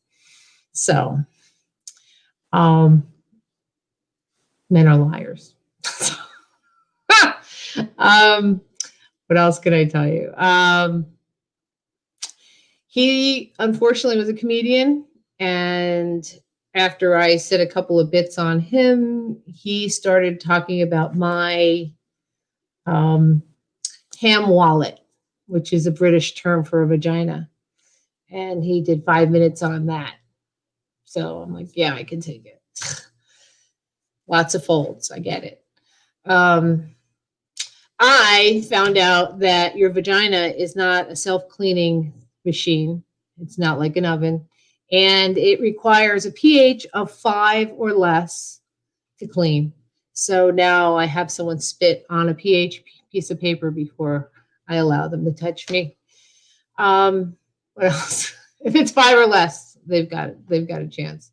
So, men are liars. What else can I tell you? He unfortunately was a comedian, and after I said a couple of bits on him, he started talking about my ham wallet, which is a British term for a vagina. And he did 5 minutes on that. So I'm like, yeah, I can take it. Lots of folds. I get it. I found out that your vagina is not a self-cleaning machine. It's not like an oven. And it requires a pH of 5 or less to clean. So now I have someone spit on a pH piece of paper before I allow them to touch me. What else? If it's 5 or less, they've got a chance.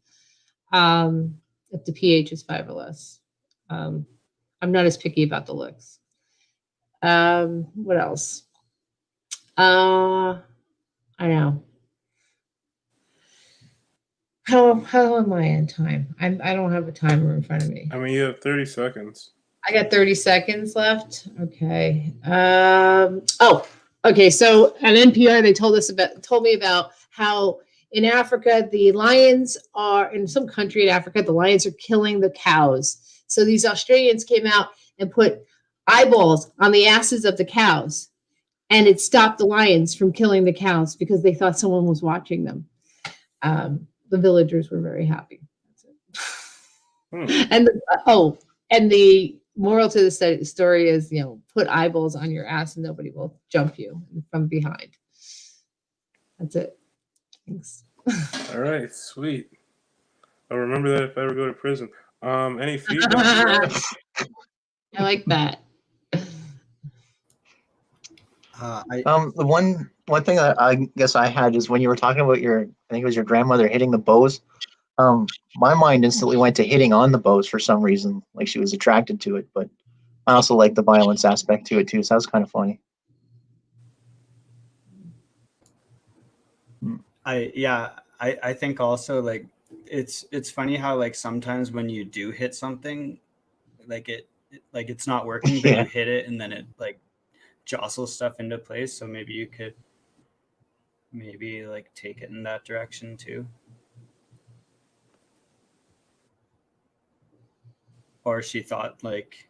If the pH is 5 or less. I'm not as picky about the looks. What else? I know. How am I in time? I don't have a timer in front of me. I mean, you have 30 seconds. I got 30 seconds left. Okay. Okay. So at NPR, they told me about how in Africa, the lions are in some country in Africa, the lions are killing the cows. So these Australians came out and put eyeballs on the asses of the cows, and it stopped the lions from killing the cows because they thought someone was watching them. The villagers were very happy. That's it. And the moral to the story is, put eyeballs on your ass and nobody will jump you from behind. That's it. Thanks. All right, sweet. I'll remember that if I ever go to prison. Any feedback? I like that. The one thing I guess I had is when you were talking about I think it was your grandmother hitting the bows. My mind instantly went to hitting on the bows for some reason, like she was attracted to it. But I also like the violence aspect to it too, so that was kind of funny. I think also like it's funny how like sometimes when you do hit something, like it's not working, but Yeah. you hit it and then it like jostles stuff into place. So maybe you could like take it in that direction too. Or she thought like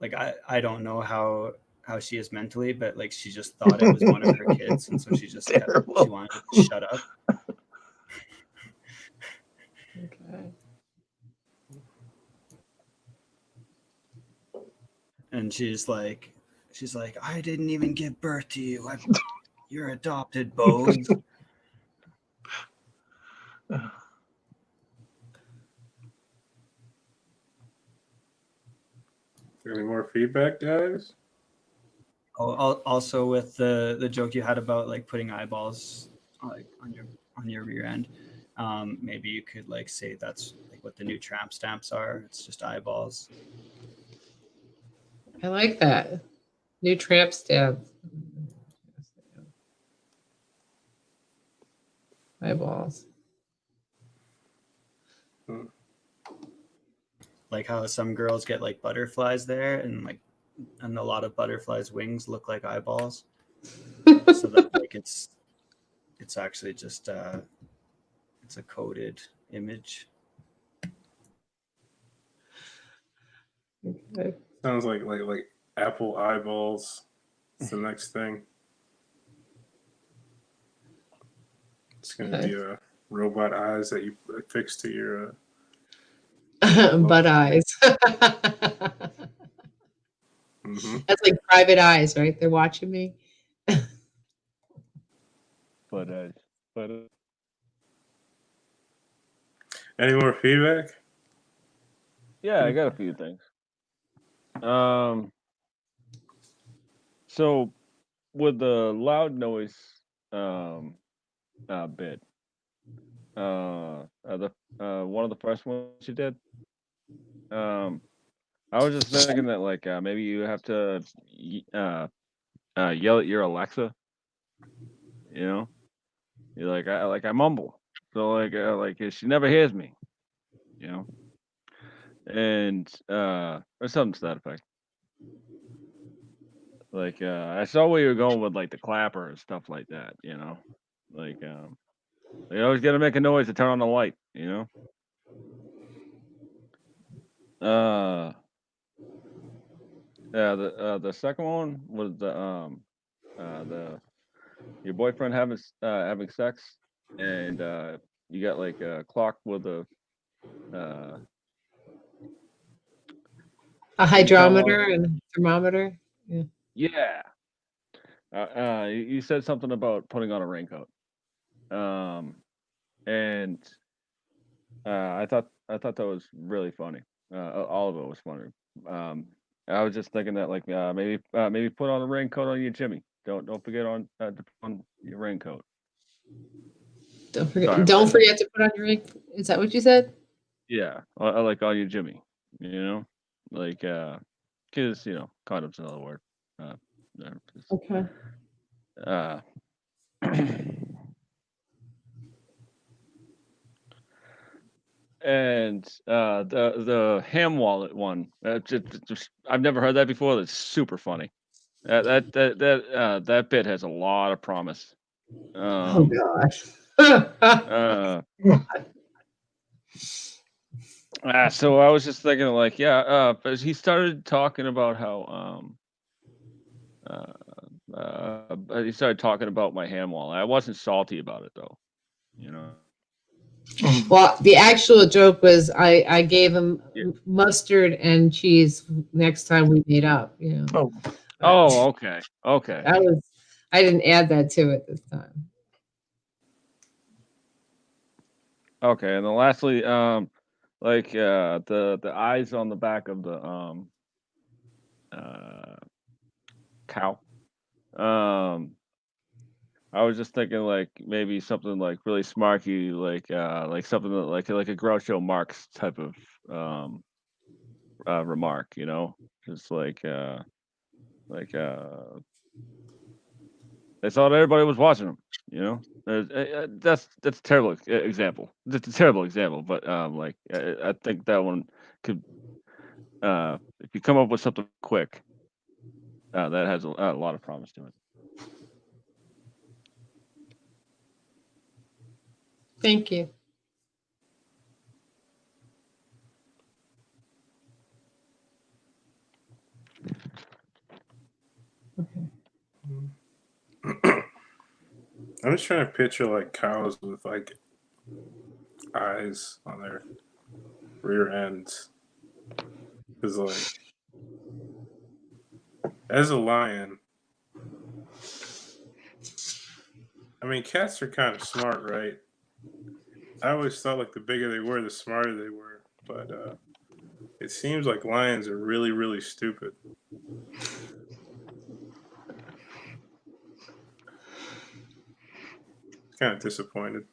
I don't know how she is mentally, but like she just thought it was one of her kids, and so she just she wanted to shut up. Okay. And she's like, I didn't even give birth to you. You're adopted, Bones. Any more feedback, guys? Also, with the joke you had about like putting eyeballs like on your rear end, maybe you could like say that's like what the new tramp stamps are. It's just eyeballs. I like that. New tramp stamp. Eyeballs. Like how some girls get like butterflies there, and a lot of butterflies' wings look like eyeballs. So that like it's actually just it's a coded image. Okay. Sounds like Apple eyeballs. It's the next thing. It's gonna be robot eyes that you affix to your. Butt eyes. Mm-hmm. That's like private eyes, right? They're watching me. But Any more feedback? yeah, I got a few things. So with the loud noise bit, the one of the first ones you did, I was just thinking that like maybe you have to yell at your Alexa. You know, you're like I mumble, so like she never hears me. You know, and or something to that effect. Like I saw where you were going with like the clapper and stuff like that. You know, like you always got to make a noise to turn on the light. You know. Yeah, the second one was the your boyfriend having sex, and you got like a clock with a hydrometer and thermometer. Yeah. yeah. You said something about putting on a raincoat, and I thought that was really funny. All of it was funny. I was just thinking that like maybe put on a raincoat on your Jimmy. Don't forget to put on your raincoat. Don't forget. Sorry, Don't forget to put on your ring. Is that what you said? Yeah, I like on your Jimmy. You know, like because condom's another word. Okay. Uh, the ham wallet one. I've never heard that before. That's super funny. That bit has a lot of promise. Oh gosh. So I was just thinking, like, yeah. But he started talking about how he started talking about my ham wallet. I wasn't salty about it though, you know. Well, the actual joke was I gave him Yeah. mustard and cheese next time we made up. You know. Oh, okay. I didn't add that to it this time. Okay, and then lastly, like the eyes on the back of the cow. I was just thinking like maybe something like really smarky, like something that like a Groucho Marx type of remark, you know, just like they thought everybody was watching them, you know. That's a terrible example. It's a terrible example, but like I think that one could if you come up with something quick, that has a lot of promise to it. Thank you. I'm just trying to picture like cows with like eyes on their rear ends. Because like, as a lion, I mean, cats are kind of smart, right? I always thought like the bigger they were, the smarter they were. But it seems like lions are really, really stupid. Kind of disappointed.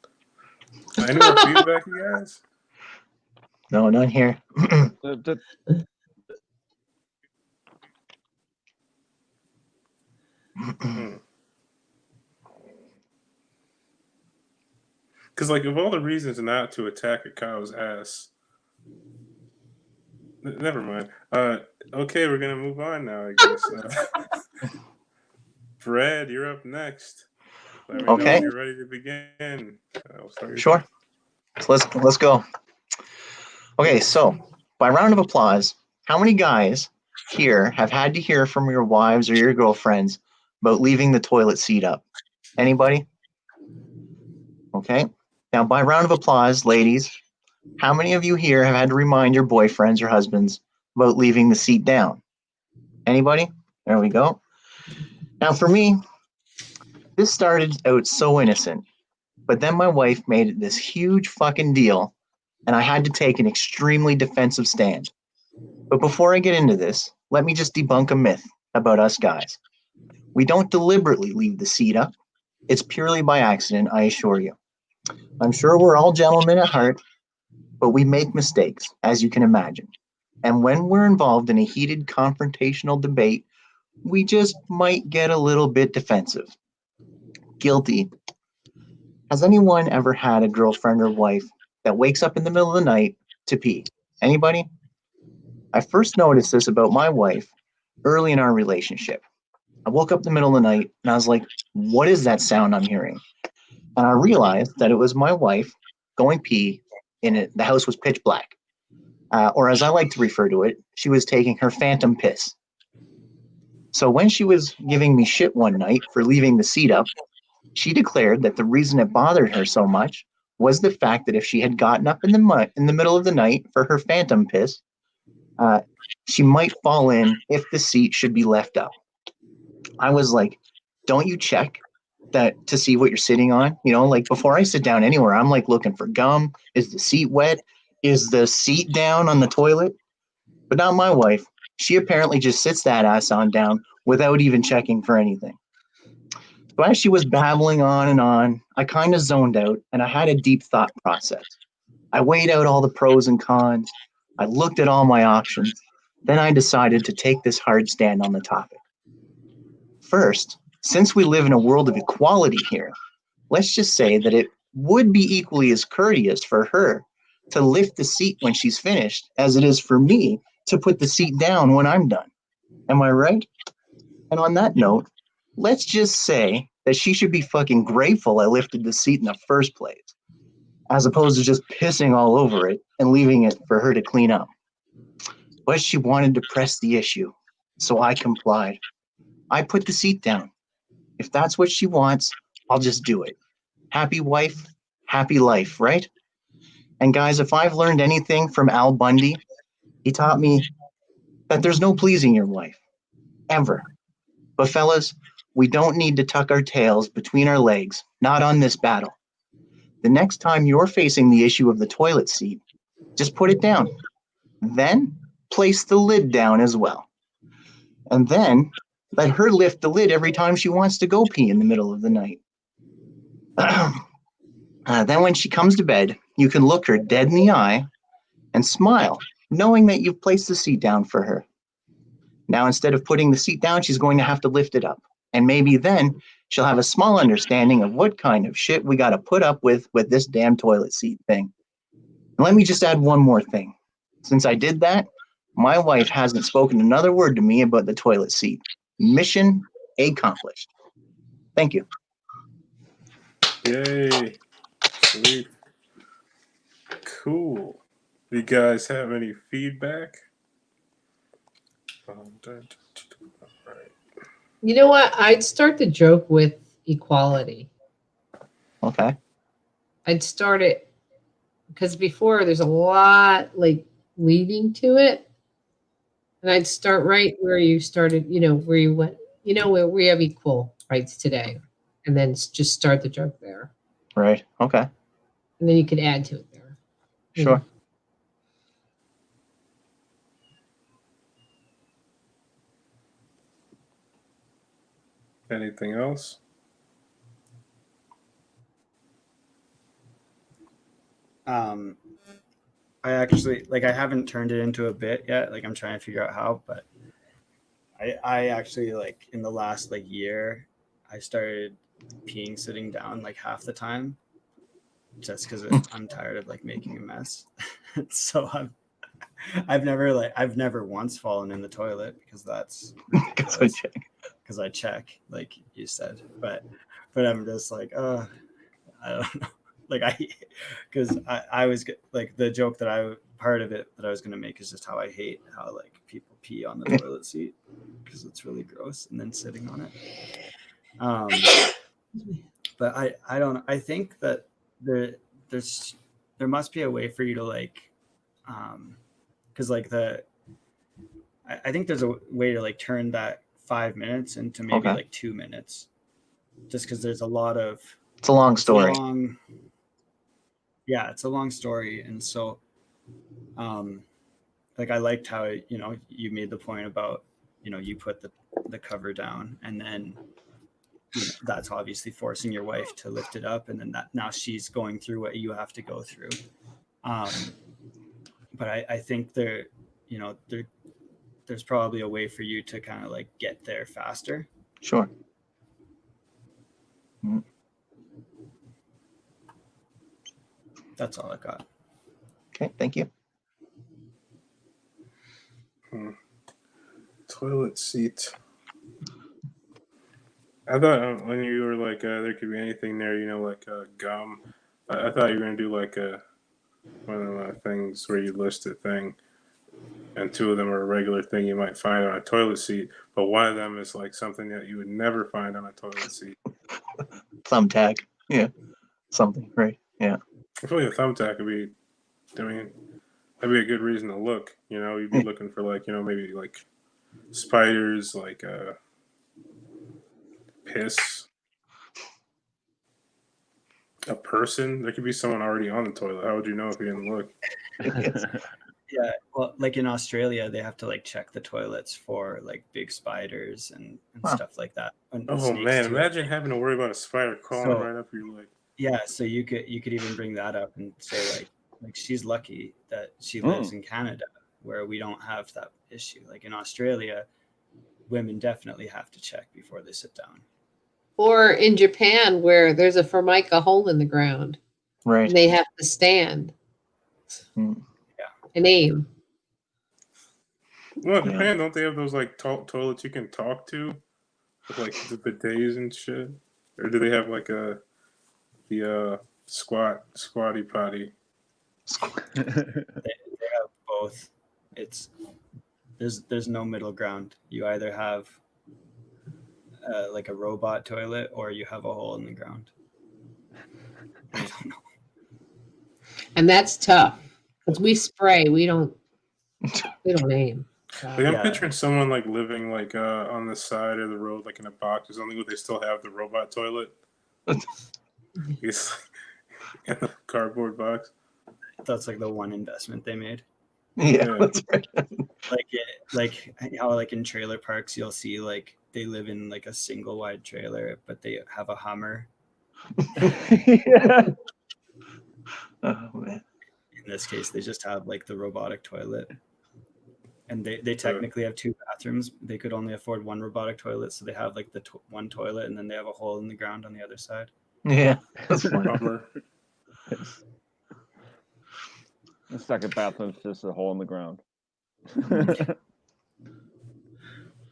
Any more feedback, you guys? No, none here. Because, like, of all the reasons not to attack a cow's ass, never mind. Okay, we're gonna move on now, I guess. Brad, you're up next. Let me know Okay. when you're ready to begin. I'll start your Sure. So let's go. Okay, so by round of applause, how many guys here have had to hear from your wives or your girlfriends about leaving the toilet seat up? Anybody? Okay. Now, by round of applause, ladies, how many of you here have had to remind your boyfriends or husbands about leaving the seat down? Anybody? There we go. Now, for me, this started out so innocent, but then my wife made it this huge fucking deal, and I had to take an extremely defensive stand. But before I get into this, let me just debunk a myth about us guys. We don't deliberately leave the seat up. It's purely by accident, I assure you. I'm sure we're all gentlemen at heart, but we make mistakes, as you can imagine. And when we're involved in a heated confrontational debate, we just might get a little bit defensive. Guilty. Has anyone ever had a girlfriend or wife that wakes up in the middle of the night to pee? Anybody? I first noticed this about my wife early in our relationship. I woke up in the middle of the night and I was like, what is that sound I'm hearing? And I realized that it was my wife going pee in it. The house was pitch black. Or as I like to refer to it, she was taking her phantom piss. So when she was giving me shit one night for leaving the seat up, she declared that the reason it bothered her so much was the fact that if she had gotten up in the middle of the night for her phantom piss, she might fall in if the seat should be left up. I was like, don't you check that to see what you're sitting on? You know, like before I sit down anywhere, I'm like looking for gum. Is the seat wet? Is the seat down on the toilet? But not my wife. She apparently just sits that ass on down without even checking for anything. So as she was babbling on, I kind of zoned out and I had a deep thought process. I weighed out all the pros and cons. I looked at all my options. Then I decided to take this hard stand on the topic. First, since we live in a world of equality here, let's just say that it would be equally as courteous for her to lift the seat when she's finished as it is for me to put the seat down when I'm done. Am I right? And on that note, let's just say that she should be fucking grateful I lifted the seat in the first place, as opposed to just pissing all over it and leaving it for her to clean up. But she wanted to press the issue, so I complied. I put the seat down. If that's what she wants, I'll just do it. Happy wife, happy life, right? And guys, if I've learned anything from Al Bundy, he taught me that there's no pleasing your wife, ever. But fellas, we don't need to tuck our tails between our legs, not on this battle. The next time you're facing the issue of the toilet seat, just put it down. Then place the lid down as well. And then let her lift the lid every time she wants to go pee in the middle of the night. Then when she comes to bed, you can look her dead in the eye and smile, knowing that you've placed the seat down for her. Now, instead of putting the seat down, she's going to have to lift it up. And maybe then she'll have a small understanding of what kind of shit we got to put up with this damn toilet seat thing. And let me just add one more thing. Since I did that, my wife hasn't spoken another word to me about the toilet seat. Mission accomplished. Thank you. Yay. Sweet. Cool. You guys have any feedback? All right. You know what? I'd start the joke with equality. Okay. I'd start it because before there's a lot like leading to it. And I'd start right where you started, where you went, where we have equal rights today. And then just start the joke there. Right. Okay. And then you could add to it there. Sure. Anything else? I actually I haven't turned it into a bit yet. Like I'm trying to figure out how, but I actually in the last year, I started peeing sitting down half the time, just because I'm tired of making a mess. So I've never once fallen in the toilet because that's because I check like you said, but I'm just I don't know. Because I was the joke that part of it that I was going to make is just how I hate how people pee on the toilet seat because it's really gross and then sitting on it. But I don't, I think that there must be a way for you to because I think there's a way to turn that 5 minutes into maybe 2 minutes, just because there's a lot of, it's a long story. It's a long story. And so, I liked how, you made the point about, you put the cover down and then that's obviously forcing your wife to lift it up. And then now she's going through what you have to go through. But I think there's probably a way for you to kind of get there faster. Sure. Mm-hmm. That's all I got. Okay, thank you. Toilet seat. I thought when you were there could be anything there, gum. I thought you were going to do one of the things where you list a thing, and two of them are a regular thing you might find on a toilet seat, but one of them is something that you would never find on a toilet seat. Thumbtack. Yeah. Something, right? Yeah. I feel like a thumbtack would be, that'd be a good reason to look. You'd be looking for maybe spiders, piss, a person. There could be someone already on the toilet. How would you know if you didn't look? Yeah, well, in Australia, they have to check the toilets for big spiders and stuff like that. And oh man, imagine having to worry about a spider crawling right up your leg. Yeah, so you could even bring that up and say she's lucky that she lives in Canada where we don't have that issue. In Australia, women definitely have to check before they sit down. Or in Japan where there's a formica hole in the ground. Right. And they have to stand. Mm. An aim. Well, in Yeah. Japan, don't they have those like toilets you can talk to, with like the bidets and shit? Or do they have like the squatty potty? They have both. It's there's no middle ground. You either have like a robot toilet or you have a hole in the ground. I don't know. And that's tough. Because we spray, we don't aim. Like I'm Yeah. picturing someone like living like on the side of the road, like in a box or something, but they still have the robot toilet. It's in the cardboard box. That's like the one investment they made. Yeah, Yeah. that's right. Like how like in trailer parks you'll see like they live in like a single wide trailer, but they have a Hummer. Yeah. Oh, man. In this case, they just have like the robotic toilet. And they technically have two bathrooms. They could only afford one robotic toilet, so they have like the one toilet, and then they have a hole in the ground on the other side. Yeah, that's funny. Hummer. The second bathroom's just a hole in the ground.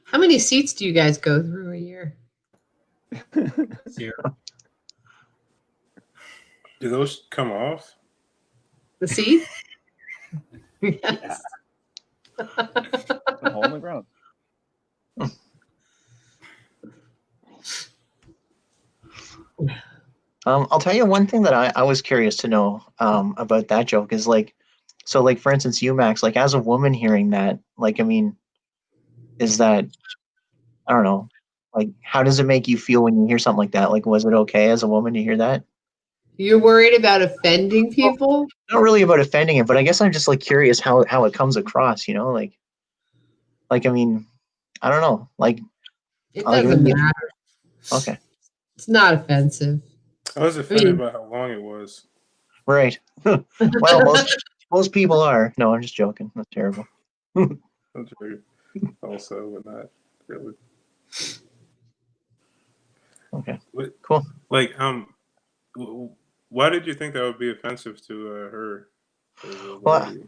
How many seats do you guys go through a year? 0. Do those come off? The seat? Yes. A hole in the ground. I'll tell you one thing that I was curious to know about that joke is like, so like for instance, you Max, like as a woman hearing that, like I mean, is that I don't know, like how does it make you feel when you hear something like that? Like, was it okay as a woman to hear that? You're worried about offending people? Not really about offending it, but I guess I'm just like curious how it comes across, you know, like I mean, I don't know, like It Like, doesn't maybe- matter. okay, It's not offensive. I was offended mean- by how long it was. right. Well, most people are. No, I'm just joking. That's terrible. That's true. Also, but not really. Okay, What- cool. Like, why did you think that would be offensive to her? As a Well, lady?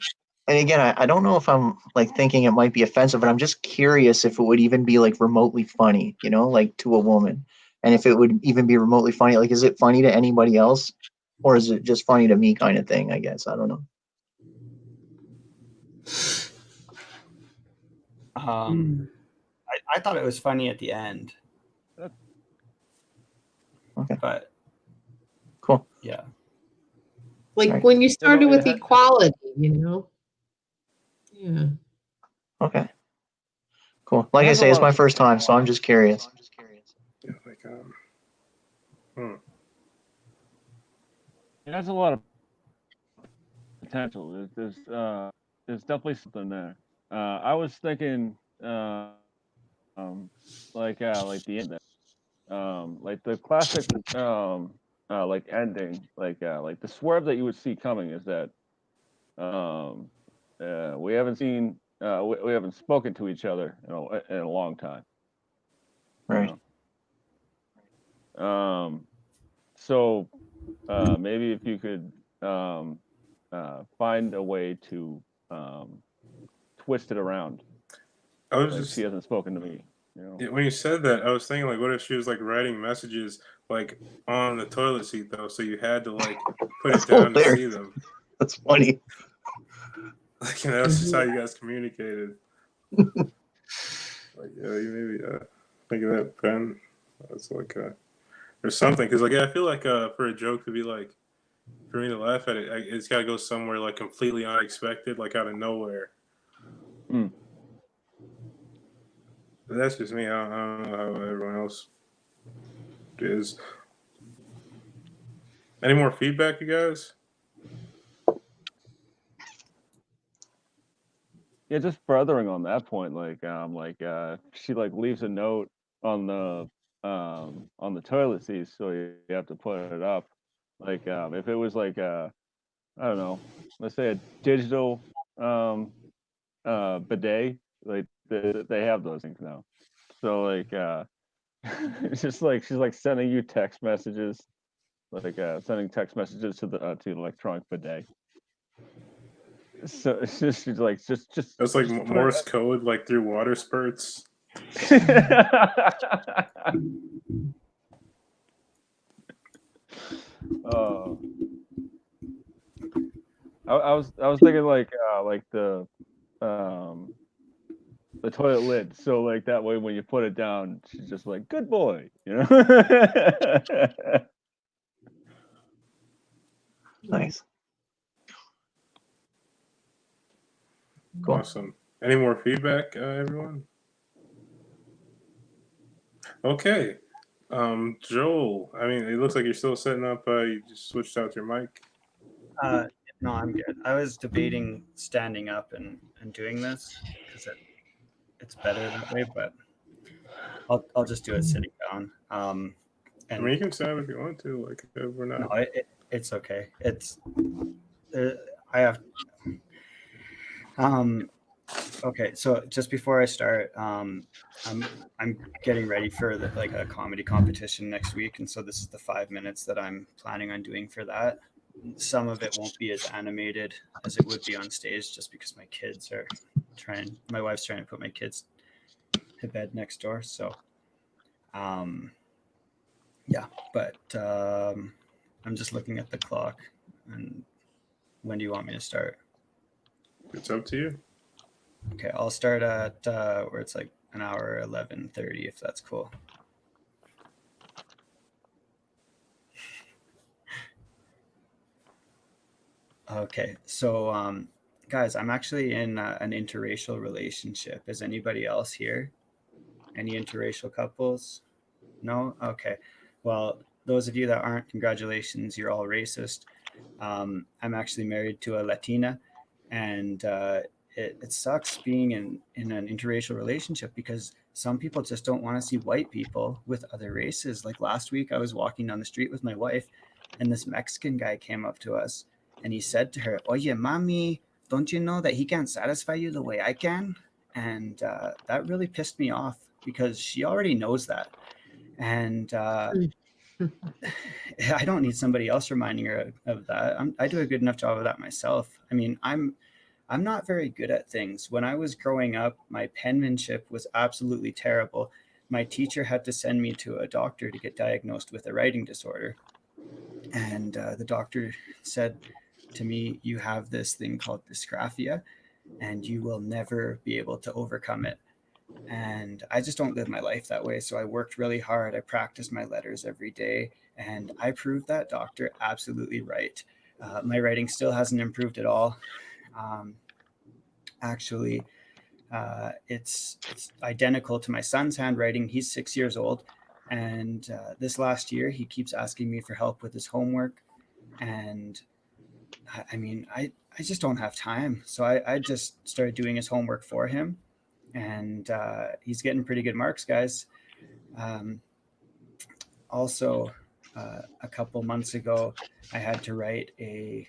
And again, I don't know if I'm like thinking it might be offensive, but I'm just curious if it would even be like remotely funny, you know, like to a woman. And if it would even be remotely funny, like is it funny to anybody else? Or is it just funny to me kind of thing, I guess. I don't know. I thought it was funny at the end. Okay. But Cool. yeah. Like Right. when you started it with ha- equality, you know? Yeah. Okay. Cool. Like I There's a say, it's lot my of- first time, so I'm just curious. Yeah, like, It has a lot of potential. There's definitely something there. I was thinking, like the end, like the classic, like ending, like the swerve that you would see coming is that, we haven't seen, we haven't spoken to each other in a long time. you Right. know? So maybe if you could find a way to twist it around. I was Like just she hasn't spoken to me. You know? when you said that, I was thinking like, what if she was like writing messages like on the toilet seat though, so you had to like put That's it down to hilarious. see them. That's funny. Like, you know, that's just how you guys communicated. Like, yeah, you maybe think of that pen. That's like or something, because like I feel like for a joke to be like for me to laugh at it, it's got to go somewhere like completely unexpected, like out of nowhere. Mm. But that's just me. I don't know how everyone else is. Any more feedback, you guys? Yeah, just furthering on that point, she like leaves a note on the toilet seat, so you have to put it up. Like if it was like I don't know, let's say a digital bidet, like they have those things now. So like it's just like she's like sending you text messages, like sending text messages to the electronic bidet. So she's like, just. That's like just put it- Morse code, like through water spurts. Oh, I was thinking like um the toilet lid. So like that way when you put it down, she's just like, good boy, you know. Nice. Cool. Awesome. Any more feedback, everyone? Okay. Joel, I mean, it looks like you're still setting up. You just switched out your mic. No, I'm good. I was debating standing up and doing this because it's better that way, but I'll just do it sitting down. I And mean, you can stand if you want to. Like, we're not. no, it's okay. It's I have. Okay, so just before I start, I'm getting ready for like a comedy competition next week, and so this is the 5 minutes that I'm planning on doing for that. Some of it won't be as animated as it would be on stage, just because my kids are my wife's trying to put my kids to bed next door. So, yeah, but I'm just looking at the clock, and when do you want me to start? It's up to you. Okay, I'll start at where it's like an hour 11:30, if that's cool. Okay, so guys, I'm actually in an interracial relationship. Is anybody else here? Any interracial couples? No? Okay. Well, those of you that aren't, congratulations, you're all racist. I'm actually married to a Latina, and it sucks being in an interracial relationship because some people just don't want to see white people with other races. Like last week, I was walking down the street with my wife, and this Mexican guy came up to us, and he said to her, "Oye, mami, don't you know that he can't satisfy you the way I can?" And that really pissed me off because she already knows that. And I don't need somebody else reminding her of that. I do a good enough job of that myself. I mean, I'm not very good at things. When I was growing up, my penmanship was absolutely terrible. My teacher had to send me to a doctor to get diagnosed with a writing disorder. And the doctor said to me, "You have this thing called dysgraphia, and you will never be able to overcome it." And I just don't live my life that way. So I worked really hard. I practiced my letters every day, and I proved that doctor absolutely right. My writing still hasn't improved at all. Actually, it's identical to my son's handwriting. He's 6 years old, and this last year he keeps asking me for help with his homework. And I mean, I just don't have time. So I just started doing his homework for him, and he's getting pretty good marks, guys. Also, a couple months ago, I had to write a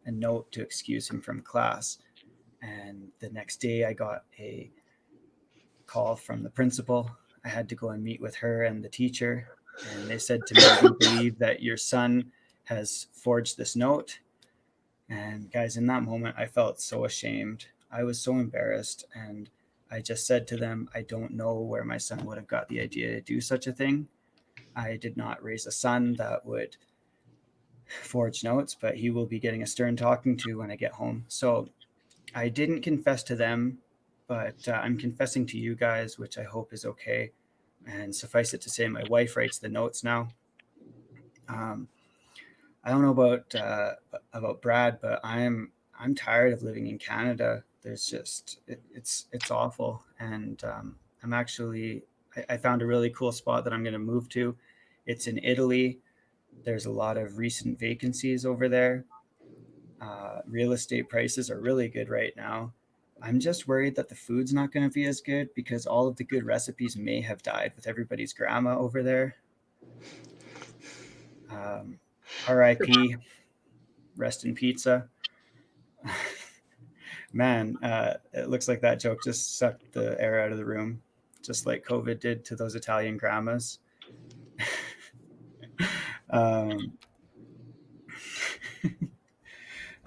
note to excuse him from class. And the next day, I got a call from the principal. I had to go and meet with her and the teacher. And they said to me, "We believe that your son has forged this note." And guys, in that moment, I felt so ashamed. I was so embarrassed. And I just said to them, "I don't know where my son would have got the idea to do such a thing. I did not raise a son that would forge notes, but he will be getting a stern talking to when I get home." So I didn't confess to them, but I'm confessing to you guys, which I hope is okay. And suffice it to say, my wife writes the notes now. I don't know about Brad, but I'm tired of living in Canada. There's just it's awful, and I'm actually I found a really cool spot that I'm going to move to. It's in Italy. There's a lot of recent vacancies over there. Real estate prices are really good right now. I'm just worried that the food's not going to be as good because all of the good recipes may have died with everybody's grandma over there. R.I.P. Rest in pizza. Man, it looks like that joke just sucked the air out of the room, just like COVID did to those Italian grandmas.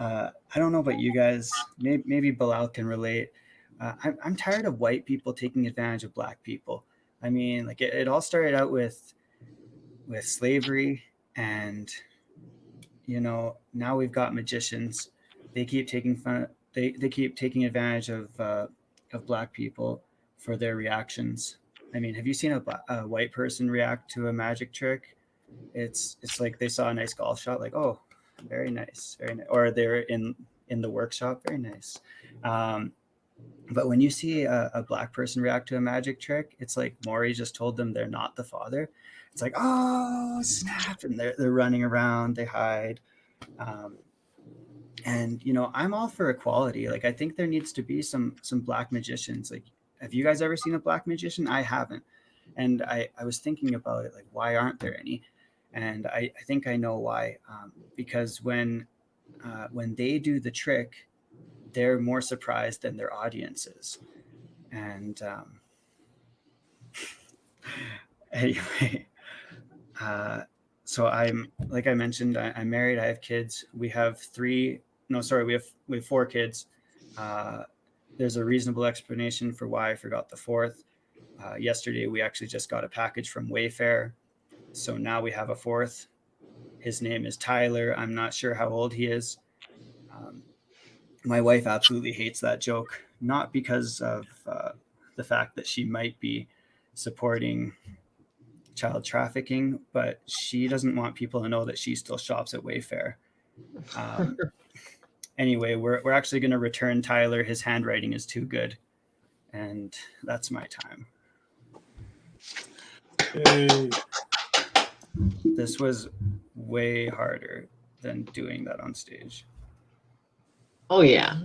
I don't know about you guys. Maybe Bilal can relate. I'm tired of white people taking advantage of black people. I mean, like it all started out with slavery, and now we've got magicians. They keep taking fun. They keep taking advantage of black people for their reactions. I mean, have you seen a white person react to a magic trick? It's like they saw a nice golf shot, like, oh, very nice, very nice, or they're in the workshop, very nice. But when you see a black person react to a magic trick, it's like Maury just told them they're not the father. It's like, oh snap, and they're running around, they hide. And I'm all for equality. Like, I think there needs to be some black magicians. Like, have you guys ever seen a black magician? I haven't. And I was thinking about it, like, why aren't there any? And I think I know why. Because when they do the trick, they're more surprised than their audience is. And anyway, so I'm, like I mentioned, I'm married. I have kids. We have we have 4 kids. There's a reasonable explanation for why I forgot the 4th. Yesterday, we actually just got a package from Wayfair. So now we have a 4th. His name is Tyler. I'm not sure how old he is. My wife absolutely hates that joke, not because of the fact that she might be supporting child trafficking, but she doesn't want people to know that she still shops at Wayfair. Anyway, we're actually going to return Tyler. His handwriting is too good. And that's my time. Yay. This was way harder than doing that on stage. Oh yeah.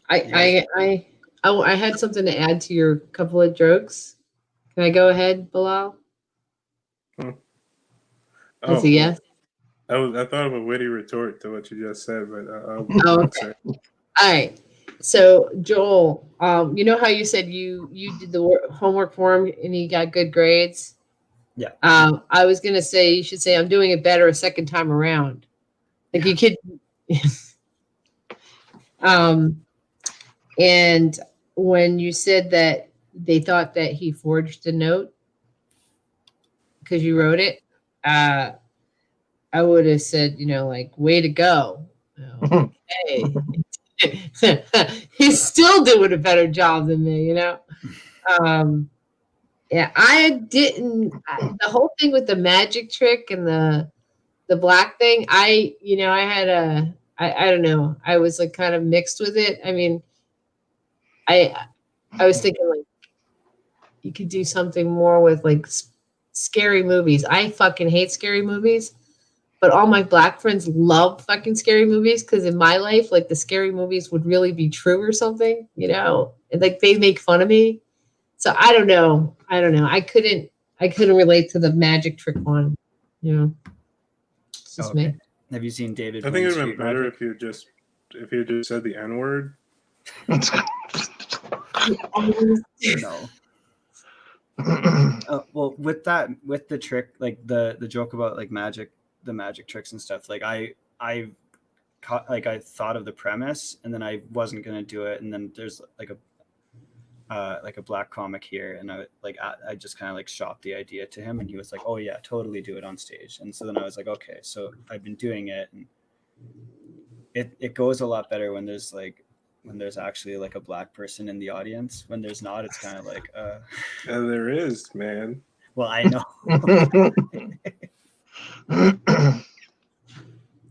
I had something to add to your couple of jokes. Can I go ahead, Bilal? That's Oh, a yes. I thought of a witty retort to what you just said, but I'll Oh, answer. All right. So Joel, you know how you said you did the homework for him and he got good grades? Yeah. I was gonna say you should say I'm doing it better a second time around. Like you could. And when you said that they thought that he forged a note because you wrote it, I would have said, like, way to go. Hey. He's still doing a better job than me, Yeah, I didn't. The whole thing with the magic trick and the black thing, I had I don't know. I was like kind of mixed with it. I mean, I was thinking like you could do something more with like scary movies. I fucking hate scary movies, but all my black friends love fucking scary movies because in my life, like the scary movies would really be true or something, and like they make fun of me. So I don't know. I couldn't relate to the magic trick one. It's just me. Have you seen David? I think it would Blaine's have been Street better Magic? if you just said the N-word. No. Well, with the trick, like the joke about like the magic tricks and stuff, like I thought of the premise and then I wasn't gonna do it, and then there's like a black comic here, and I just kind of like shopped the idea to him, and he was like, oh yeah, totally do it on stage. And so then I was like, okay, so I've been doing it, and it goes a lot better when there's actually like a black person in the audience. When there's not, it's kind of like And there is, man. well, I know.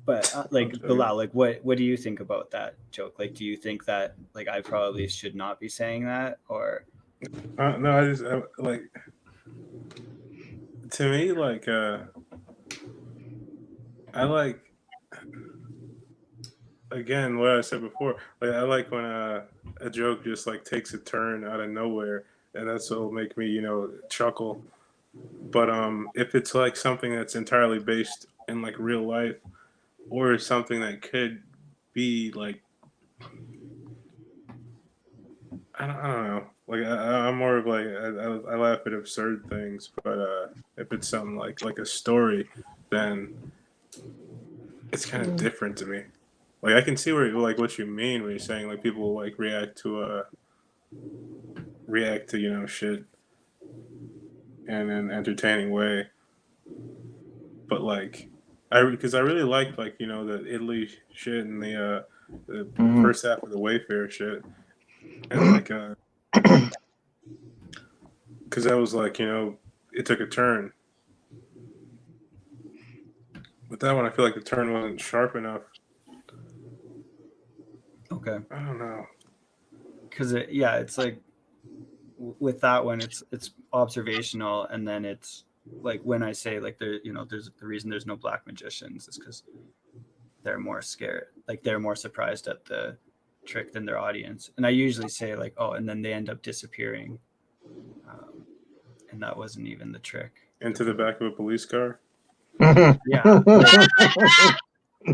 But like Bilal, like what do you think about that joke? Like, do you think that like I probably should not be saying that, or No, I like, to me, like, I like, again, what I said before, like, I like when a joke just like takes a turn out of nowhere, and that's what'll make me, chuckle. But if it's like something that's entirely based in like real life, or something that could be like, I don't know. Like I'm more of like I laugh at absurd things, but if it's something like a story, then it's kind of Mm. different to me. Like I can see where like what you mean when you're saying like people like react to shit in an entertaining way, but like because I really liked like the Italy shit and the Mhm. first half of the Wayfair shit and like because that was like it took a turn, but that one I feel like the turn wasn't sharp enough. Okay. I don't know. Because it's like with that one, it's observational, and then it's like when I say like there's the reason there's no black magicians is because they're more scared, like they're more surprised at the trick than their audience. And I usually say like, oh, and then they end up disappearing, and that wasn't even the trick. Into the back of a police car. Yeah,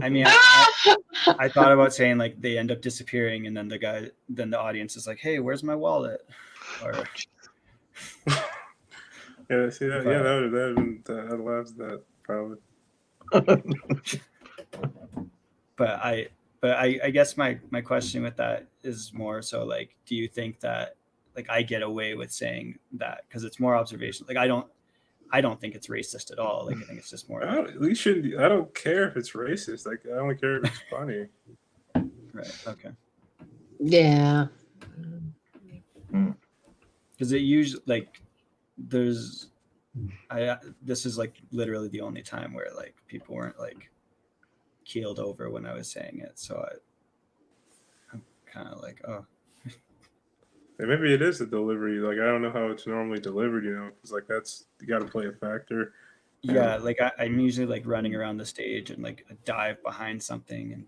I mean, I thought about saying like they end up disappearing, and then the audience is like, hey, where's my wallet? Or Yeah, see that? Yeah, But- that would have been that allows that probably. but I guess my question with that is more so like, do you think that like I get away with saying that because it's more observational? Like I don't think it's racist at all. Like I think it's just more like I don't care if it's racist. Like I only care if it's funny. right. Okay. Yeah. Because it usually like there's this is like literally the only time where like people weren't like keeled over when I was saying it. So I'm kind of like, oh, And maybe it is the delivery. Like I don't know how it's normally delivered. Because like that's you got to play a factor. yeah. Like I'm usually like running around the stage and like a dive behind something,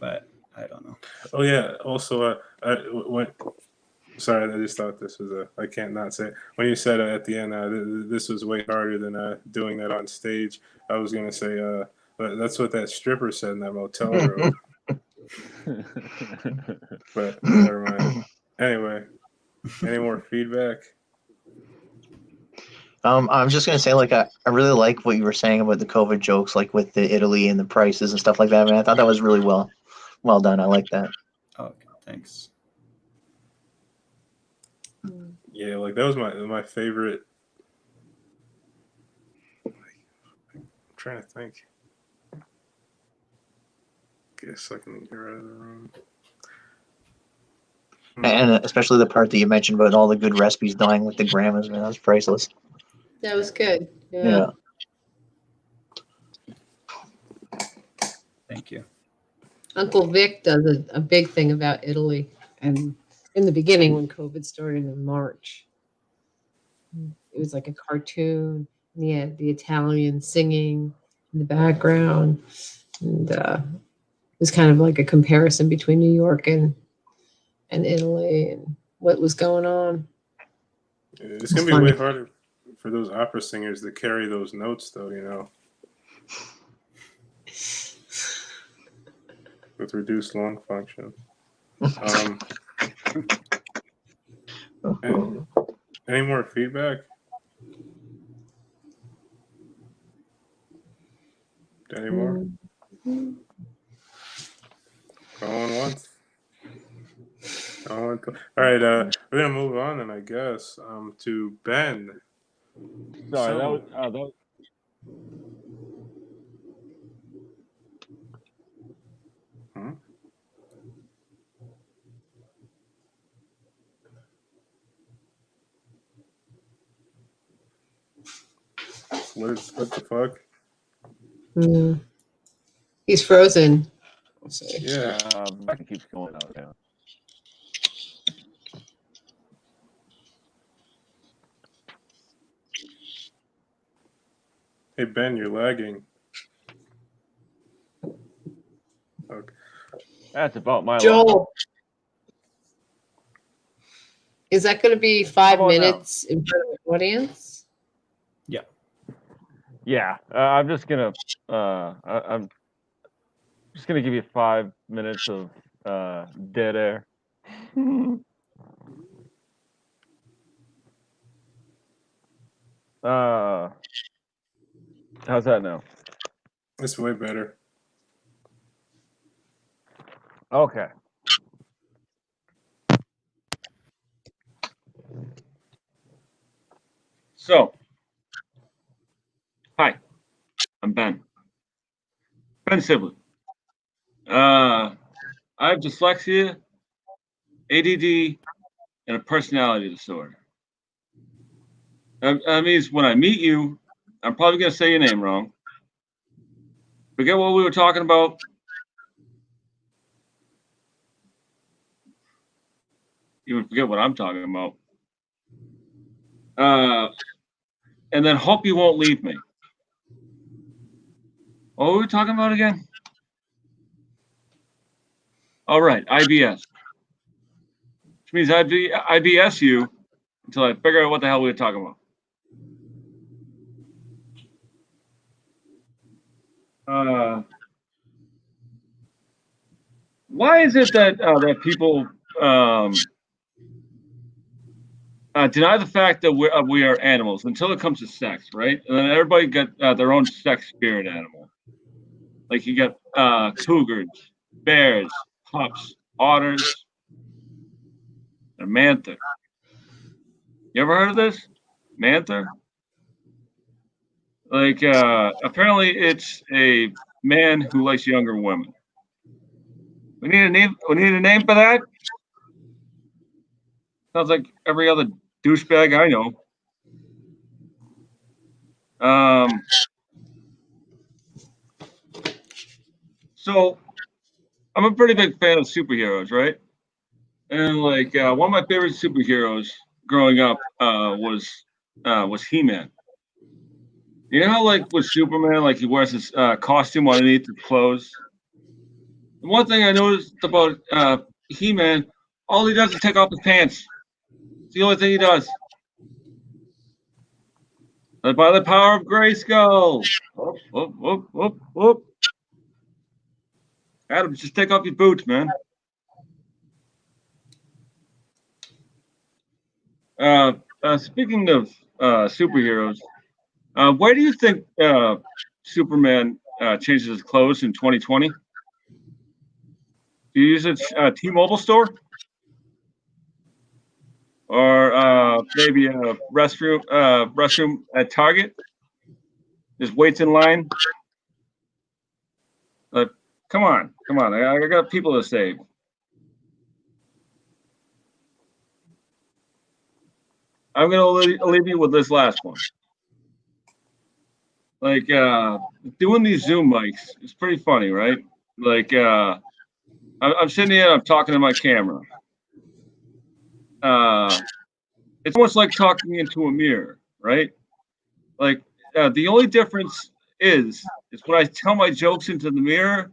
but I don't know. Oh yeah. Also, when sorry, I just thought this was I can't not say it. When you said at the end this was way harder than doing that on stage. I was gonna say that's what that stripper said in that motel room. But never mind. Anyway, any more feedback? I'm just gonna say, like, I really like what you were saying about the COVID jokes, like with the Italy and the prices and stuff like that. I mean, I thought that was really well done. I like that. Oh, okay, thanks. Yeah, like that was my favorite. I'm trying to think. Guess I can get out of the room. And especially the part that you mentioned about all the good recipes dying with the grandmas, man, that was priceless. That was good. Yeah. Thank you. Uncle Vic does a big thing about Italy. And in the beginning, when COVID started in March, it was like a cartoon. And he had the Italian singing in the background. And it was kind of like a comparison between New York and Italy and what was going on. It's gonna be funny. way harder for those opera singers to carry those notes, though. With reduced lung function. Any more feedback? Any more? Going once. All right, we're gonna move on then, I guess, to Ben. Sorry, So- that was Hmm? What the fuck? Mm. He's frozen. Let's see. Yeah. Becca keeps going out now. Hey Ben, you're lagging. Okay. That's about my luck. Joel. Is that going to be 5 How about now? minutes in front of the audience? Yeah, I'm just gonna I'm just gonna give you 5 minutes of dead air. How's that now? It's way better. Okay. So, hi, I'm Ben. Ben Sibley. I have dyslexia, ADD, and a personality disorder. That means when I meet you, I'm probably going to say your name wrong. Forget what we were talking about. Even forget what I'm talking about. And then hope you won't leave me. What were we talking about again? All right, IBS. Which means IBS you until I figure out what the hell we were talking about. Why is it that that people deny the fact that we are animals until it comes to sex, right? And then everybody got their own sex spirit animal. Like you got cougars, bears, pups, otters, and a manther. You ever heard of this? Manther? Like apparently it's a man who likes younger women. We need a name. We need a name for that. Sounds like every other douchebag I know. So I'm a pretty big fan of superheroes, right? And like one of my favorite superheroes growing up was He-Man. You know how like with Superman, like he wears his costume underneath his clothes. And one thing I noticed about He-Man, all he does is take off his pants. It's the only thing he does. Like by the power of Grayskull. Whoop, whoop, whoop, whoop, whoop. Adam, just take off your boots, man. Speaking of superheroes, where do you think Superman changes his clothes in 2020? Do you use a T-Mobile store? Or maybe a restroom at Target? Just waits in line? Come on. I got people to save. I'm going to leave you with this last one. Like, doing these Zoom mics, it's pretty funny, right? Like, I'm sitting here, I'm talking to my camera. It's almost like talking into a mirror, right? Like, the only difference is when I tell my jokes into the mirror,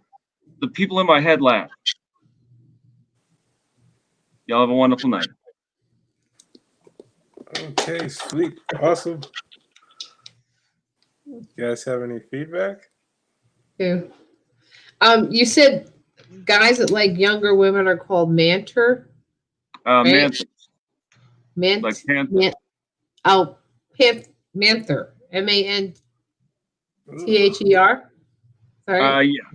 the people in my head laugh. Y'all have a wonderful night. Okay, sweet. Awesome. You guys have any feedback? Yeah. You said guys that like younger women are called manter. Right? Manther. Like panther. Manther. MANTHER. Sorry. Yeah.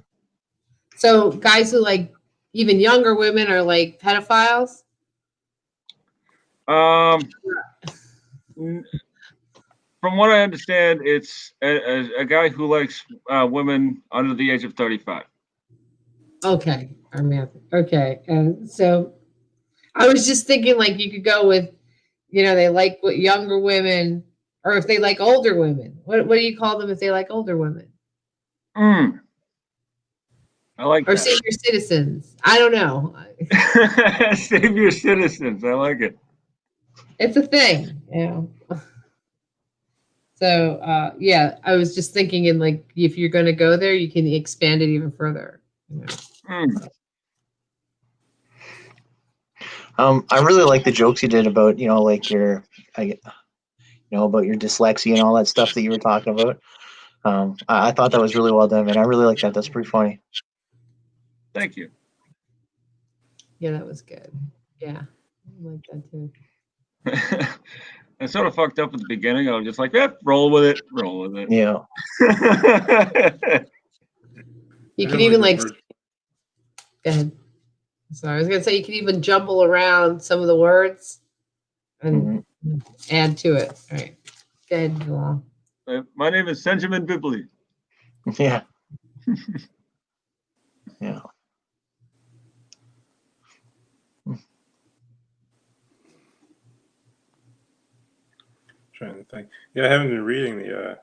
So guys who like even younger women are like pedophiles. From what I understand, it's a guy who likes women under the age of 35. Okay, okay, and so I was just thinking like you could go with, they like what younger women, or if they like older women. What do you call them if they like older women? I like or that. senior citizens. I don't know. Senior citizens. I like it. It's a thing, So yeah, I was just thinking in like if you're going to go there, you can expand it even further. I really like the jokes you did about like your about your dyslexia and all that stuff that you were talking about. I thought that was really well done, man. I really like that. That's pretty funny. Thank you. Yeah, that was good. Yeah, I like that too. I sort of fucked up at the beginning. I was just like, roll with it. Yeah. You I can didn't even the like, word- go ahead. Sorry, I was gonna say you can even jumble around some of the words and add to it. All right. Go ahead, Bilal. My name is Benjamin Bibley. Yeah. Yeah. Trying to think. Yeah, I haven't been reading the